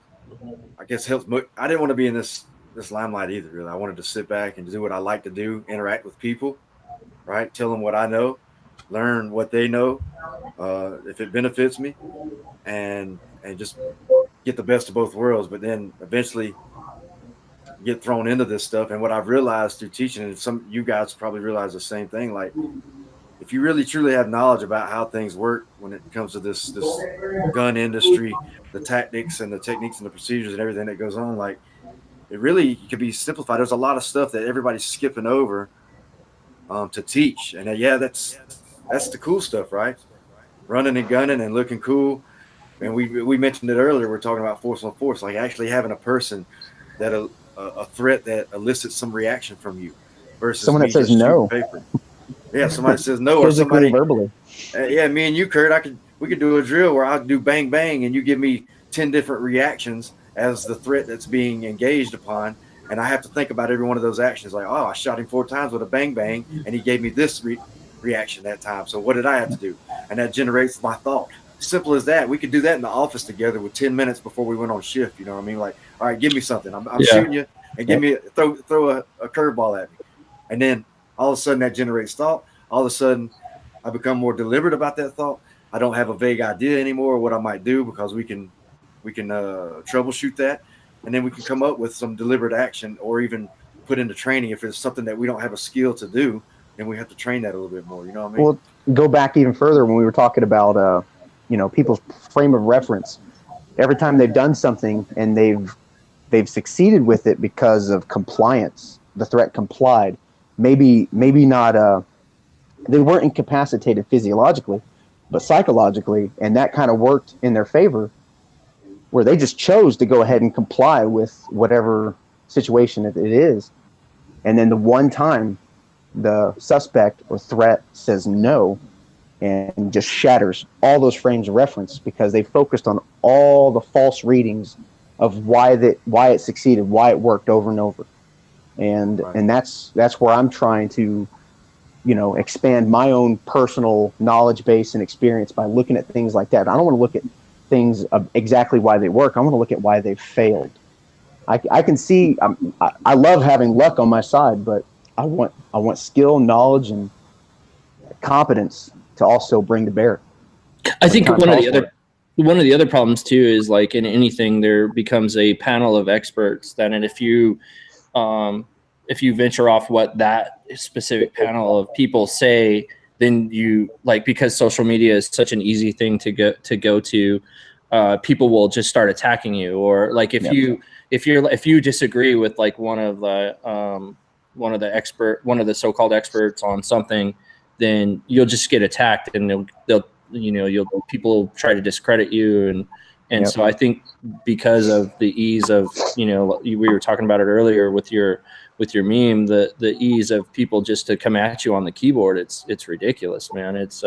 I guess, helps. I didn't want to be in this limelight either. Really, I wanted to sit back and do what I like to do, interact with people, right? Tell them what I know, learn what they know, if it benefits me, and just get the best of both worlds. But then eventually get thrown into this stuff. And what I've realized through teaching, and some you guys probably realize the same thing, like if you really truly have knowledge about how things work when it comes to this gun industry, the tactics and the techniques and the procedures and everything that goes on, like it really could be simplified. There's a lot of stuff that everybody's skipping over to teach. And yeah, that's the cool stuff, right? Running and gunning and looking cool. And we mentioned it earlier. We're talking about force on force, like actually having a person that a threat that elicits some reaction from you versus Someone that me says just shooting no. paper. Yeah, somebody says no, or Physically somebody. and verbally. Yeah, me and you, Kurt, we could do a drill where I do bang bang, and you give me 10 different reactions as the threat that's being engaged upon, and I have to think about every one of those actions. Like, oh, I shot him 4 times with a bang bang, and he gave me this reaction that time. So what did I have to do? And that generates my thought. Simple as that. We could do that in the office together with 10 minutes before we went on shift. You know what I mean? Like, all right, give me something. I'm shooting you, and give me throw a curveball at me, and then all of a sudden that generates thought. All of a sudden I become more deliberate about that thought. I don't have a vague idea anymore of what I might do, because we can troubleshoot that, and then we can come up with some deliberate action, or even put into training if it's something that we don't have a skill to do. Then we have to train that a little bit more. You know what I mean? Well, go back even further when we were talking about, you know, people's frame of reference. Every time they've done something and they've succeeded with it because of compliance, the threat complied. Maybe not. They weren't incapacitated physiologically, but psychologically, and that kind of worked in their favor, where they just chose to go ahead and comply with whatever situation it is. And then the one time the suspect or threat says no, and just shatters all those frames of reference, because they focused on all the false readings of why it succeeded, why it worked over and over. And Right. and that's where I'm trying to, you know, expand my own personal knowledge base and experience by looking at things like that. I don't want to look at things exactly why they work. I want to look at why they've failed. I can see. I love having luck on my side, but I want skill, knowledge, and competence to also bring to bear. I think one of the other problems too is, like in anything, there becomes a panel of experts that, and if you venture off what that specific panel of people say, then you, like, because social media is such an easy thing to go to, people will just start attacking you. Or like if you disagree with like one of the so-called experts on something, then you'll just get attacked, and they'll people try to discredit you, And so I think because of the ease of, you know, we were talking about it earlier with your meme, the ease of people just to come at you on the keyboard, it's ridiculous, man. It's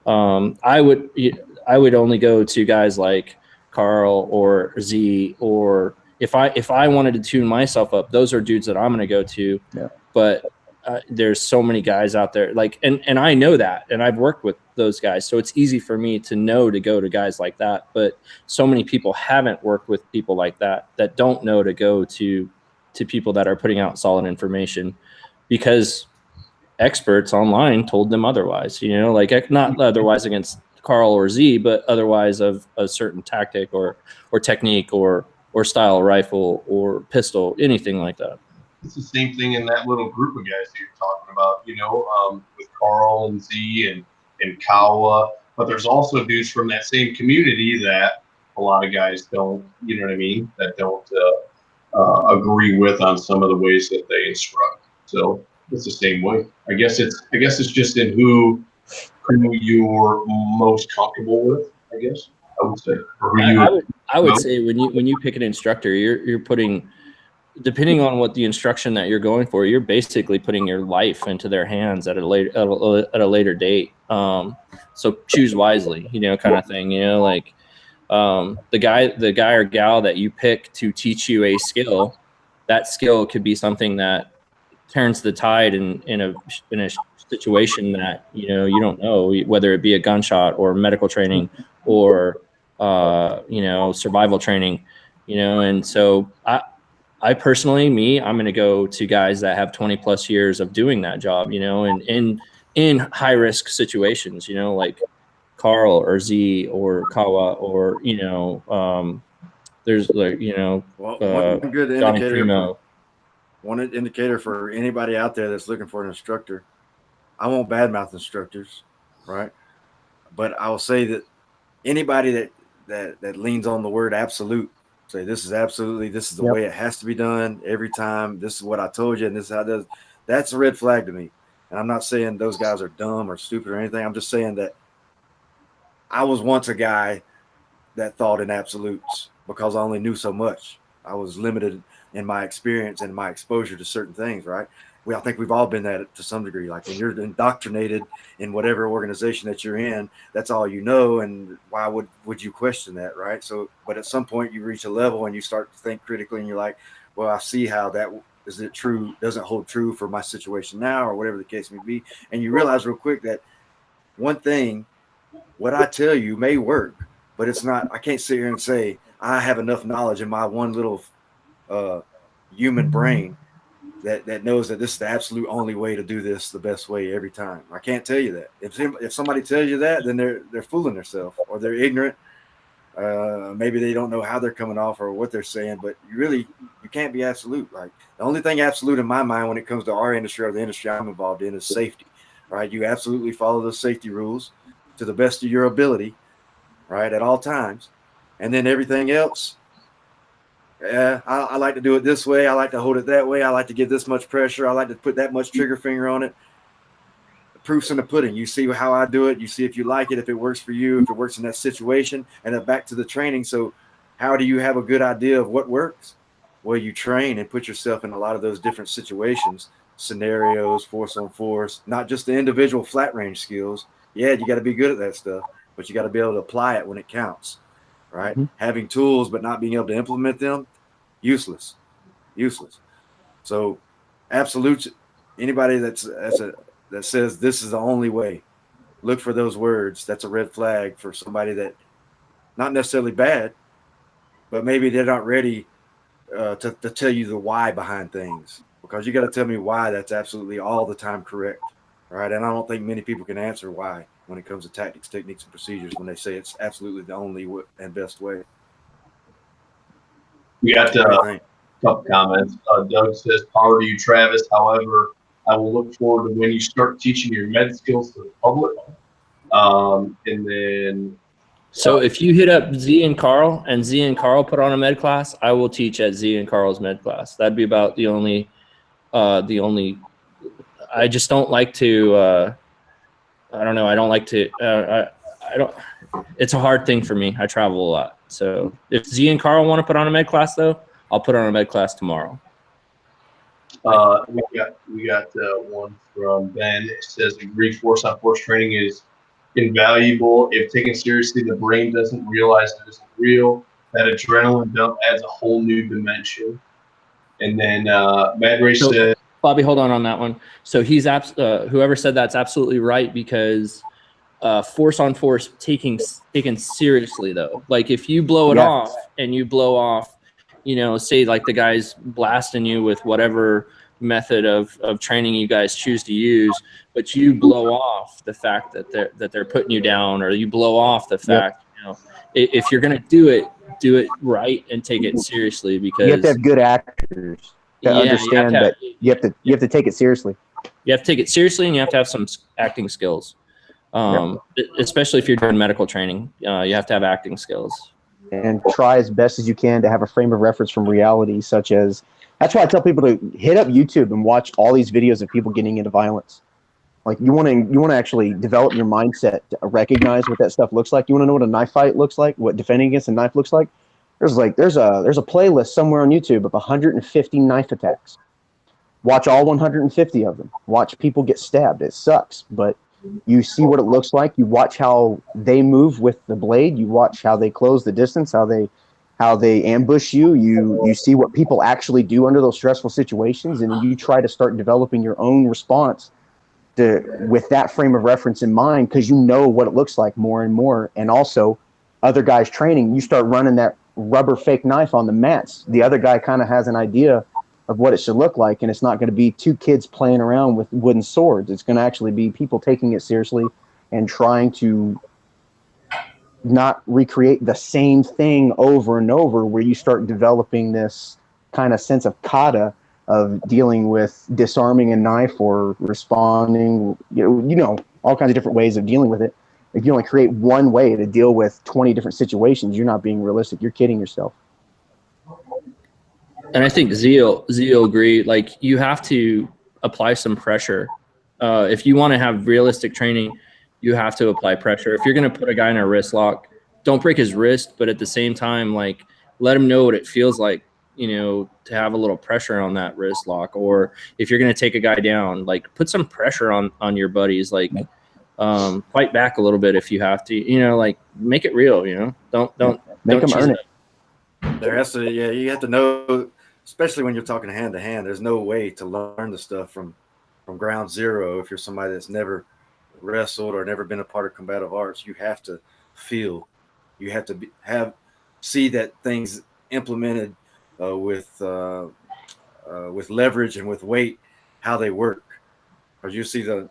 I would only go to guys like Carl or Z, or if I wanted to tune myself up, those are dudes that I'm going to go to. Yeah. But there's so many guys out there, like, and I know that, and I've worked with those guys, so it's easy for me to know to go to guys like that. But so many people haven't worked with people like that don't know to go to people that are putting out solid information, because experts online told them otherwise, you know, like not otherwise against Carl or Z, but otherwise of a certain tactic or technique or style rifle or pistol, anything like that. It's the same thing in that little group of guys that you're talking about, you know, with Carl and Z and Kawa. But there's also dudes from that same community that a lot of guys don't, you know what I mean, that don't agree with on some of the ways that they instruct. So it's the same way. I guess it's just in who you're most comfortable with, I guess I would say. Or who I would say when you pick an instructor, you're putting, depending on what the instruction that you're going for, you're basically putting your life into their hands at a later date. So choose wisely, you know, kind of thing, you know, like the guy or gal that you pick to teach you a skill, that skill could be something that turns the tide in a situation that, you know, you don't know, whether it be a gunshot or medical training or you know, survival training, you know. And so I personally, I'm going to go to guys that have 20 plus years of doing that job, you know, and in high risk situations, you know, like Carl or Z or Kawa, or, you know, there's like, you know, one good Johnny indicator Primo. One indicator for anybody out there that's looking for an instructor. I won't badmouth instructors, right? But I will say that anybody that leans on the word absolute, say this is the way it has to be done every time. This is what I told you, and this is how it does. That's a red flag to me. And I'm not saying those guys are dumb or stupid or anything. I'm just saying that I was once a guy that thought in absolutes because I only knew so much. I was limited in my experience and my exposure to certain things, right? I think we've all been that to some degree. Like when you're indoctrinated in whatever organization that you're in, that's all you know, and why would you question that, right? So, but at some point you reach a level and you start to think critically, and you're like, well, I see how that is it true, doesn't hold true for my situation now, or whatever the case may be, and you realize real quick that one thing, what I tell you may work, but it's not. I can't sit here and say I have enough knowledge in my one little human brain that knows that this is the absolute only way to do this the best way every time. I can't tell you that. If somebody tells you that, then they're fooling themselves, or they're ignorant. Maybe they don't know how they're coming off or what they're saying, but you can't be absolute. Like the only thing absolute in my mind when it comes to our industry or the industry I'm involved in is safety, right? You absolutely follow those safety rules to the best of your ability, right, at all times. And then everything else, I like to do it this way. I like to hold it that way. I like to give this much pressure. I like to put that much trigger finger on it. The proof's in the pudding. You see how I do it. You see if you like it, if it works for you, if it works in that situation. And then back to the training. So how do you have a good idea of what works? Well, you train and put yourself in a lot of those different situations, scenarios, force on force, not just the individual flat range skills. Yeah, you got to be good at that stuff, but you got to be able to apply it when it counts. Right? Mm-hmm. Having tools but not being able to implement them, useless. So absolute, anybody that says this is the only way, look for those words. That's a red flag for somebody that not necessarily bad, but maybe they're not ready to tell you the why behind things, because you got to tell me why that's absolutely all the time correct. Right? And I don't think many people can answer why when it comes to tactics, techniques, and procedures when they say it's absolutely the only and best way. We got a couple comments. Doug says, power to you, Travis. However, I will look forward to when you start teaching your med skills to the public. And then. So if you hit up Z and Carl, and Z and Carl put on a med class, I will teach at Z and Carl's med class. That'd be about the only. I just don't like to. I don't know. I don't like to. I don't. It's a hard thing for me. I travel a lot, So if Z and Carl want to put on a med class, though, I'll put on a med class tomorrow. We got one from Ben. It says agree force on force training is invaluable. If taken seriously, the brain doesn't realize it isn't real. That adrenaline dump adds a whole new dimension. And then Mad Ray said, Bobby, hold on that one. So he's whoever said that's absolutely right, because force on force taken seriously, though. Like if you blow it off and you blow off, you know, say like the guy's blasting you with whatever method of training you guys choose to use, but you blow off the fact that they're putting you down, or you blow off the fact, you know, if you're gonna do it right and take it seriously, because you have to have good actors to understand that you have to take it seriously. You have to take it seriously, and you have to have some acting skills. Especially if you're doing medical training, you have to have acting skills. And try as best as you can to have a frame of reference from reality, such as, that's why I tell people to hit up YouTube and watch all these videos of people getting into violence. Like you want to actually develop your mindset to recognize what that stuff looks like. You want to know what a knife fight looks like, what defending against a knife looks like. There's a playlist somewhere on YouTube of 150 knife attacks. Watch all 150 of them. Watch people get stabbed. It sucks, but you see what it looks like. You watch how they move with the blade. You watch how they close the distance, how they ambush you. You see what people actually do under those stressful situations, and you try to start developing your own response with that frame of reference in mind, because you know what it looks like more and more. And also, other guys training, you start running that rubber fake knife on the mats. The other guy kind of has an idea of what it should look like, and it's not going to be two kids playing around with wooden swords. It's going to actually be people taking it seriously and trying to not recreate the same thing over and over, where you start developing this kind of sense of kata of dealing with disarming a knife or responding, you know, all kinds of different ways of dealing with it. If you only create one way to deal with 20 different situations, you're not being realistic. You're kidding yourself. And I think Zeo agree. Like you have to apply some pressure. If you want to have realistic training, you have to apply pressure. If you're going to put a guy in a wrist lock, don't break his wrist, but at the same time, like let him know what it feels like, you know, to have a little pressure on that wrist lock. Or if you're going to take a guy down, like put some pressure on your buddies, like fight back a little bit if you have to, you know, like make it real, you know, don't make them earn it. There has to, you have to know, especially when you're talking hand to hand, there's no way to learn the stuff from ground zero. If you're somebody that's never wrestled or never been a part of combative arts, you have to feel, you have to see that things implemented with leverage and with weight, how they work. Or you see I'm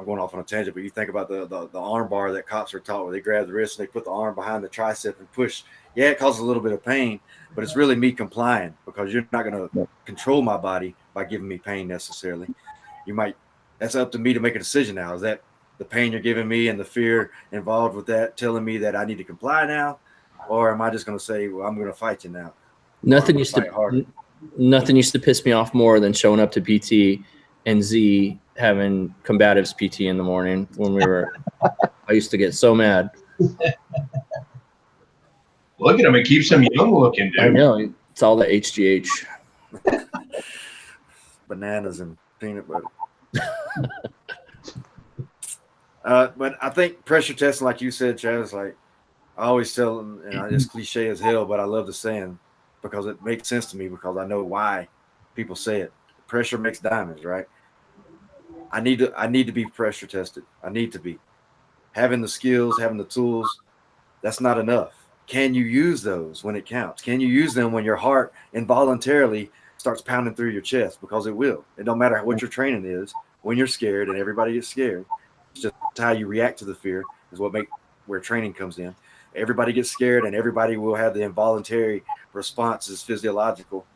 going off on a tangent, but you think about the arm bar that cops are taught, where they grab the wrist and they put the arm behind the tricep and push. Yeah, it causes a little bit of pain, but it's really me complying, because you're not going to control my body by giving me pain necessarily. That's up to me to make a decision now. Is that the pain you're giving me and the fear involved with that telling me that I need to comply now? Or am I just going to say, well, I'm going to fight you now? Nothing used to piss me off more than showing up to PT and Z having combatives PT in the morning when I used to get so mad. Look at him. It keeps him young looking, dude. I know. It's all the HGH. Bananas and peanut butter. But I think pressure testing, like you said, Travis, like I always tell them, and it's cliche as hell, but I love the saying because it makes sense to me, because I know why people say it. Pressure makes diamonds, right? I need to be pressure tested. I need to be. Having the skills, having the tools, that's not enough. Can you use those when it counts? Can you use them when your heart involuntarily starts pounding through your chest? Because it will. It don't matter what your training is. When you're scared, and everybody gets scared, it's just how you react to the fear is where training comes in. Everybody gets scared, and everybody will have the involuntary responses, physiological,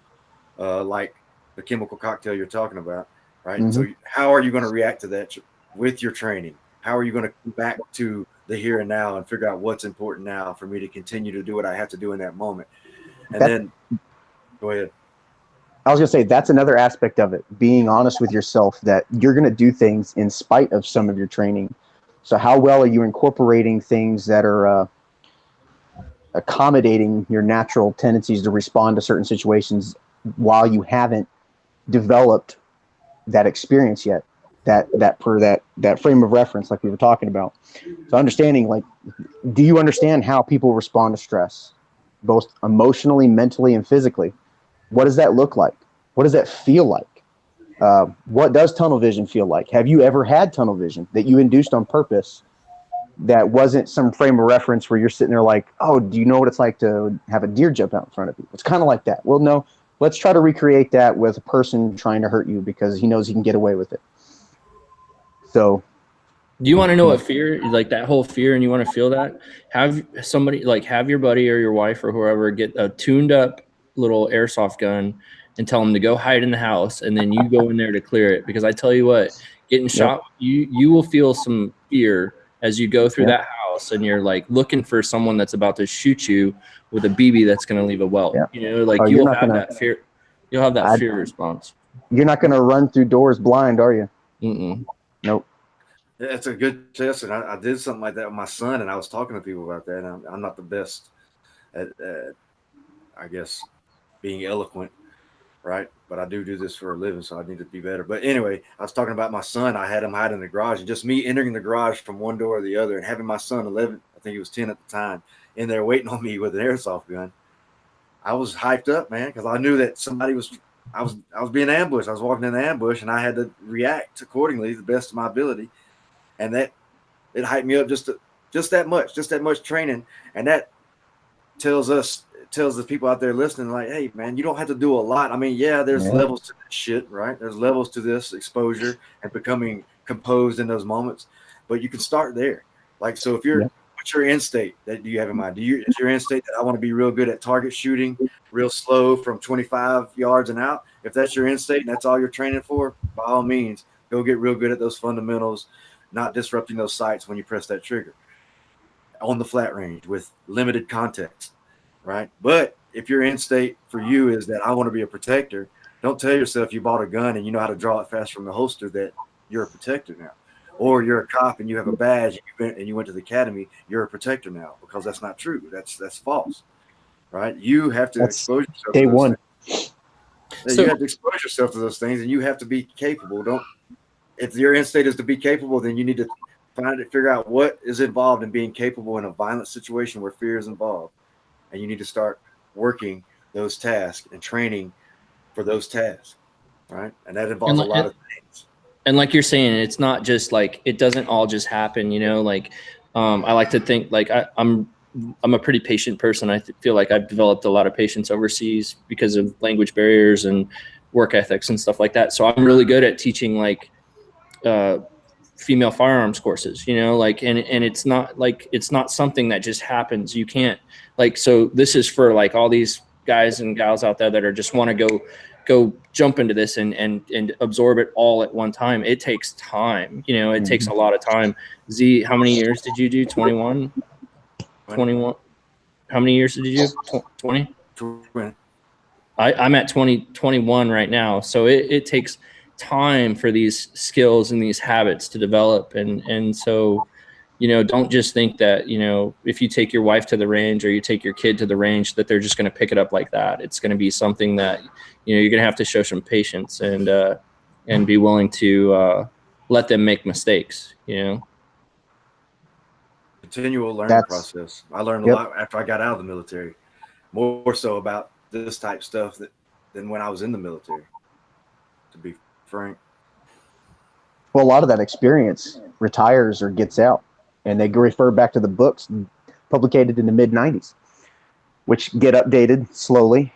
like the chemical cocktail you're talking about, right? Mm-hmm. So how are you going to react to that with your training? How are you going to come back to the here and now and figure out what's important now for me to continue to do what I have to do in that moment? And then go ahead. I was going to say, that's another aspect of it, being honest with yourself that you're going to do things in spite of some of your training. So how well are you incorporating things that are accommodating your natural tendencies to respond to certain situations while you haven't developed that experience yet, that frame of reference, like we were talking about. So understanding, like, do you understand how people respond to stress, both emotionally, mentally, and physically? What does that look like? What does that feel like? What does tunnel vision feel like? Have you ever had tunnel vision that you induced on purpose that wasn't some frame of reference where you're sitting there like, oh, do you know what it's like to have a deer jump out in front of you? It's kind of like that. Well, no, let's try to recreate that with a person trying to hurt you because he knows he can get away with it. So, do you want to know what fear, like that whole fear, and you want to feel that? Have somebody, like, have your buddy or your wife or whoever get a tuned up little airsoft gun and tell them to go hide in the house, and then you go in there to clear it. Because I tell you what, getting shot, you will feel some fear as you go through that house, and you're like looking for someone that's about to shoot you with a BB that's going to leave a welt. You know, like you'll have that fear. You'll have that fear response. You're not going to run through doors blind, are you? Mm-mm. Nope. That's a good test, and I did something like that with my son, and I was talking to people about that. And I'm not the best at I guess, being eloquent, right? But I do this for a living, so I need to be better. But anyway, I was talking about my son. I had him hide in the garage, and just me entering the garage from one door or the other, and having my son, 11, I think he was 10 at the time, in there waiting on me with an airsoft gun. I was hyped up, man, because I knew that somebody was. I was being ambushed. I was walking in the ambush, and I had to react accordingly to the best of my ability. And that it hyped me up just that much training. And that tells the people out there listening, like, hey, man, you don't have to do a lot. I mean, yeah, there's levels to this shit, right? There's levels to this exposure and becoming composed in those moments. But you can start there. Like, so if you're what's your end state that you have in mind? Is your end state that I want to be real good at target shooting, real slow from 25 yards and out? If that's your end state and that's all you're training for, by all means, go get real good at those fundamentals, not disrupting those sights when you press that trigger on the flat range with limited context, right? But if your end state for you is that I want to be a protector, don't tell yourself you bought a gun and you know how to draw it fast from the holster that you're a protector now. Or you're a cop and you have a badge and you went to the academy, you're a protector now, because that's not true. That's false, right? You have to expose yourself day to those one. things. You have to expose yourself to those things, and you have to be capable. If your end state is to be capable, then you need to figure out what is involved in being capable in a violent situation where fear is involved. And you need to start working those tasks and training for those tasks, right? And that involves a lot of things. And like you're saying, it's not just like, it doesn't all just happen, you know, like I like to think like I'm a pretty patient person. I feel like I've developed a lot of patience overseas because of language barriers and work ethics and stuff like that. So I'm really good at teaching like female firearms courses, you know, like, and it's not like, it's not something that just happens. You can't like, so this is for like all these guys and gals out there that are just want to go jump into this and absorb it all at one time. It takes time, you know, it takes a lot of time. Z, how many years did you do? 21? 21. How many years did you do? 20? I'm at 21 right now. So it takes time for these skills and these habits to develop. And so, you know, don't just think that, you know, if you take your wife to the range or you take your kid to the range, that they're just going to pick it up like that. It's going to be something that, you know, you're going to have to show some patience and be willing to let them make mistakes, you know. Continual learning process. I learned a lot after I got out of the military, more so about this type stuff than when I was in the military, to be frank. Well, a lot of that experience retires or gets out, and they refer back to the books published in the mid-90s, which get updated slowly.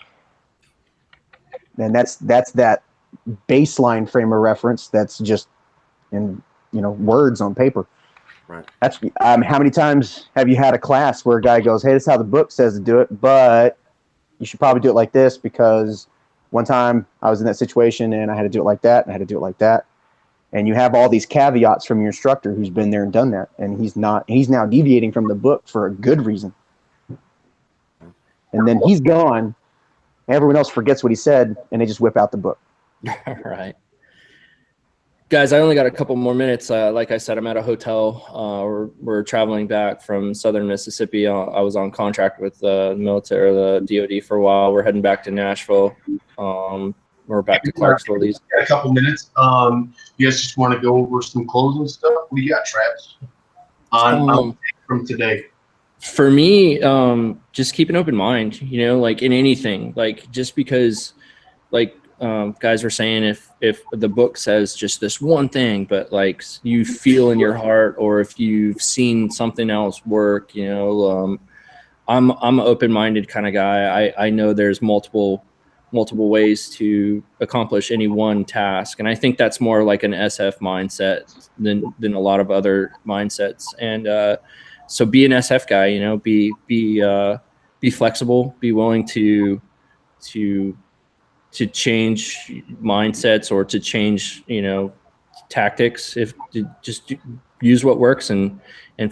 And that's that baseline frame of reference that's just in, you know, words on paper. Right. That's how many times have you had a class where a guy goes, hey, this is how the book says to do it, but you should probably do it like this because one time I was in that situation and I had to do it like that and I had to do it like that. And you have all these caveats from your instructor who's been there and done that. And he's now deviating from the book for a good reason. And then he's gone. Everyone else forgets what he said and they just whip out the book. Right. Guys, I only got a couple more minutes. Like I said, I'm at a hotel. We're traveling back from southern Mississippi. I was on contract with the military, or the DoD, for a while. We're heading back to Nashville. We're back to Clarksville. Got a couple minutes. You guys just want to go over some closing stuff? What do you got, Travis? On from today. For me, just keep an open mind, you know, like in anything, like just because, like guys were saying, if the book says just this one thing, but like you feel in your heart, or if you've seen something else work, you know, I'm an open-minded kind of guy. I know there's multiple ways to accomplish any one task, and I think that's more like an SF mindset than a lot of other mindsets. And so be an SF guy, you know, be flexible, be willing to change mindsets, or to change, you know, tactics. If just use what works and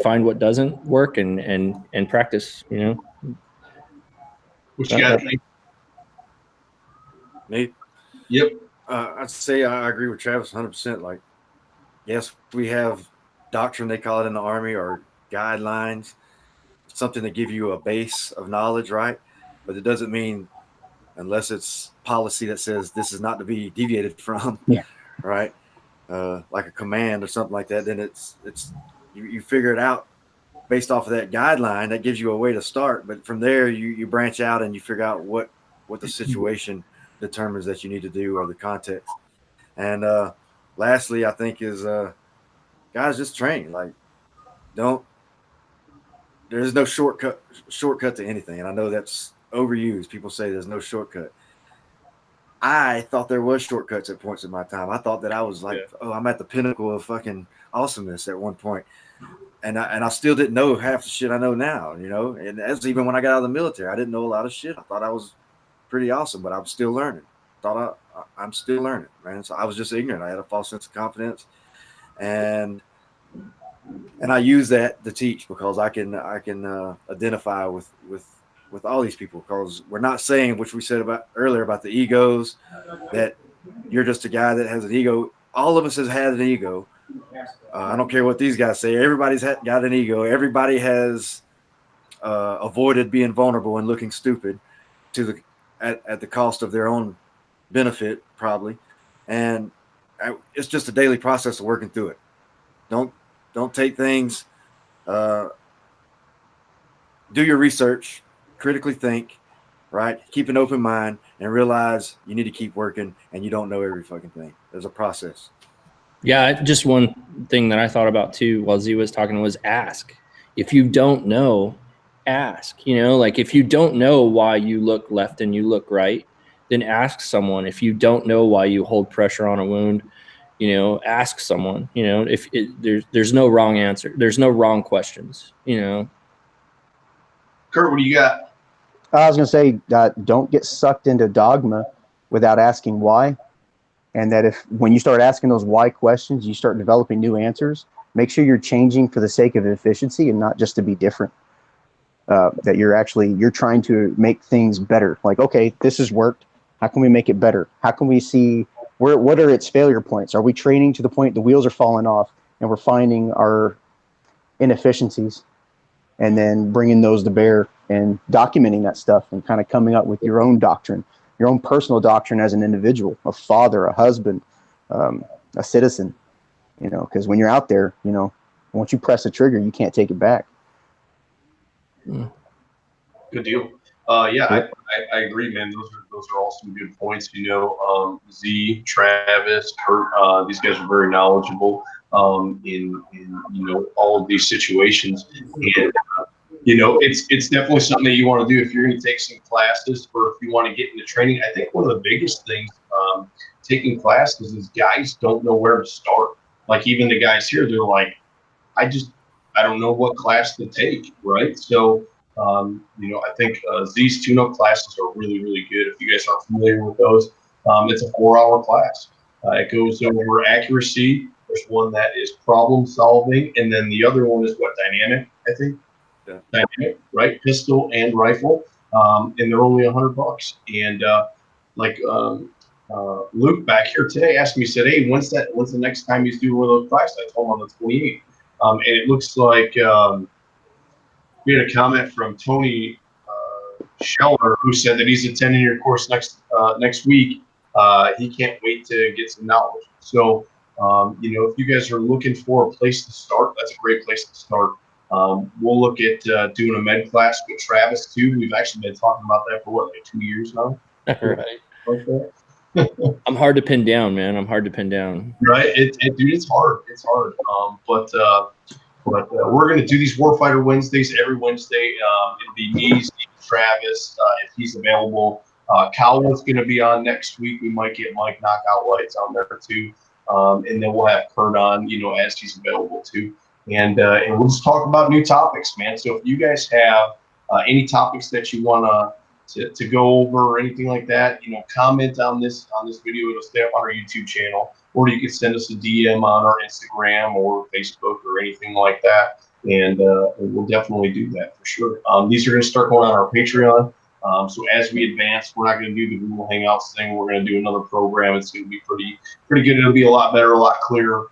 find what doesn't work, and practice, you know. What you got? Me? Yep. I'd say I agree with Travis 100%. Like, yes, we have doctrine, they call it in the Army, or guidelines, something to give you a base of knowledge, right? But it doesn't mean, unless it's policy that says this is not to be deviated from, yeah, right? Like a command or something like that, then it's you figure it out based off of that guideline. That gives you a way to start, but from there you branch out and you figure out what the situation determines that you need to do, or the context. And lastly, I think is guys, just train. Like, there's no shortcut to anything. And I know that's overused. People say there's no shortcut. I thought there was shortcuts at points in my time. I thought that I was like, oh, I'm at the pinnacle of fucking awesomeness at one point. And I still didn't know half the shit I know now, you know. And that's even when I got out of the military. I didn't know a lot of shit. I thought I was pretty awesome, but I'm still learning. I'm still learning, man. So I was just ignorant. I had a false sense of confidence, and I use that to teach, because I can identify with all these people, because we're not saying, which we said about earlier about the egos, that you're just a guy that has an ego. All of us has had an ego. I don't care what these guys say. Everybody's got an ego. Everybody has avoided being vulnerable and looking stupid at the cost of their own benefit, probably. And it's just a daily process of working through it. Don't take things. Do your research, critically think, right? Keep an open mind, and realize you need to keep working, and you don't know every fucking thing. There's a process. Yeah, just one thing that I thought about too while Z was talking was ask. If you don't know, ask. You know, like if you don't know why you look left and you look right, then ask someone. If you don't know why you hold pressure on a wound, you know, ask someone. You know, if there's no wrong answer, there's no wrong questions. You know. Kurt, what do you got? I was going to say, don't get sucked into dogma without asking why. And that when you start asking those why questions, you start developing new answers. Make sure you're changing for the sake of efficiency and not just to be different. That you're trying to make things better. Like, okay, this has worked. How can we make it better? How can we see what are its failure points? Are we training to the point the wheels are falling off and we're finding our inefficiencies, and then bringing those to bear and documenting that stuff and kind of coming up with your own doctrine, your own personal doctrine as an individual, a father, a husband, a citizen, you know, because when you're out there, you know, once you press the trigger, you can't take it back. Good deal. Yeah, I agree, man. Those are all some good points. You know, Z, Travis, Kurt, these guys are very knowledgeable in you know, all of these situations, and you know, it's definitely something that you want to do if you're going to take some classes, or if you want to get into training. I think one of the biggest things taking classes is guys don't know where to start. Like, even the guys here, they're like, I don't know what class to take, right? So, you know, I think these tune-up classes are really, really good. If you guys aren't familiar with those, it's a 4-hour class. It goes over accuracy. There's one that is problem solving, and then the other one is dynamic, I think. Yeah. Dynamic, right? Pistol and rifle, and they're only $100. And Luke back here today asked me, he said, "Hey, when's the next time he's doing one of those classes?" I told him on the 28th. And it looks like we had a comment from Tony Scheller, who said that he's attending your course next week. He can't wait to get some knowledge. So, if you guys are looking for a place to start, that's a great place to start. We'll look at doing a med class with Travis too. We've actually been talking about that for like 2 years now. Right. Okay. I'm hard to pin down, man. I'm hard to pin down. Right. Dude, it's hard. It's hard. But we're going to do these Warfighter Wednesdays every Wednesday. It'll be me, Steve, Travis, if he's available. Calvin's going to be on next week. We might get Mike Knockout Lights on there too. And then we'll have Kurt on, as he's available too. And we'll just talk about new topics, man. So if you guys have any topics that you want to go over or anything like that, comment on this video. It'll stay up on our YouTube channel, or you can send us a DM on our Instagram or Facebook or anything like that, and we'll definitely do that for sure. These are going to start going on our Patreon. So as we advance, we're not going to do the Google Hangouts thing. We're going to do another program. It's going to be pretty good. It'll be a lot better, a lot clearer.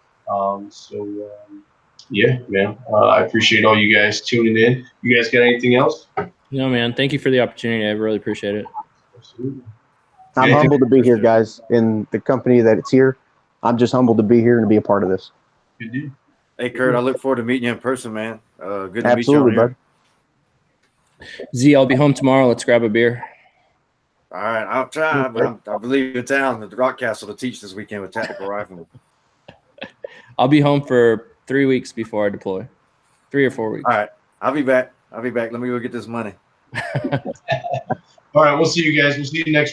Yeah, man. I appreciate all you guys tuning in. You guys got anything else? No, man. Thank you for the opportunity. I really appreciate it. Absolutely. I'm humbled to be here, guys, in the company that it's here. I'm just humbled to be here and to be a part of this. Good deal. Hey, Kurt, I look forward to meeting you in person, man. Good to meet you. Absolutely, bud. Z, I'll be home tomorrow. Let's grab a beer. All right, I'll try, but I believe in town at the Rock Castle to teach this weekend with tactical rifle. I'll be home for 3 weeks before I deploy. 3 or 4 weeks. All right, I'll be back. Let me go get this money. All right, we'll see you guys. We'll see you next week.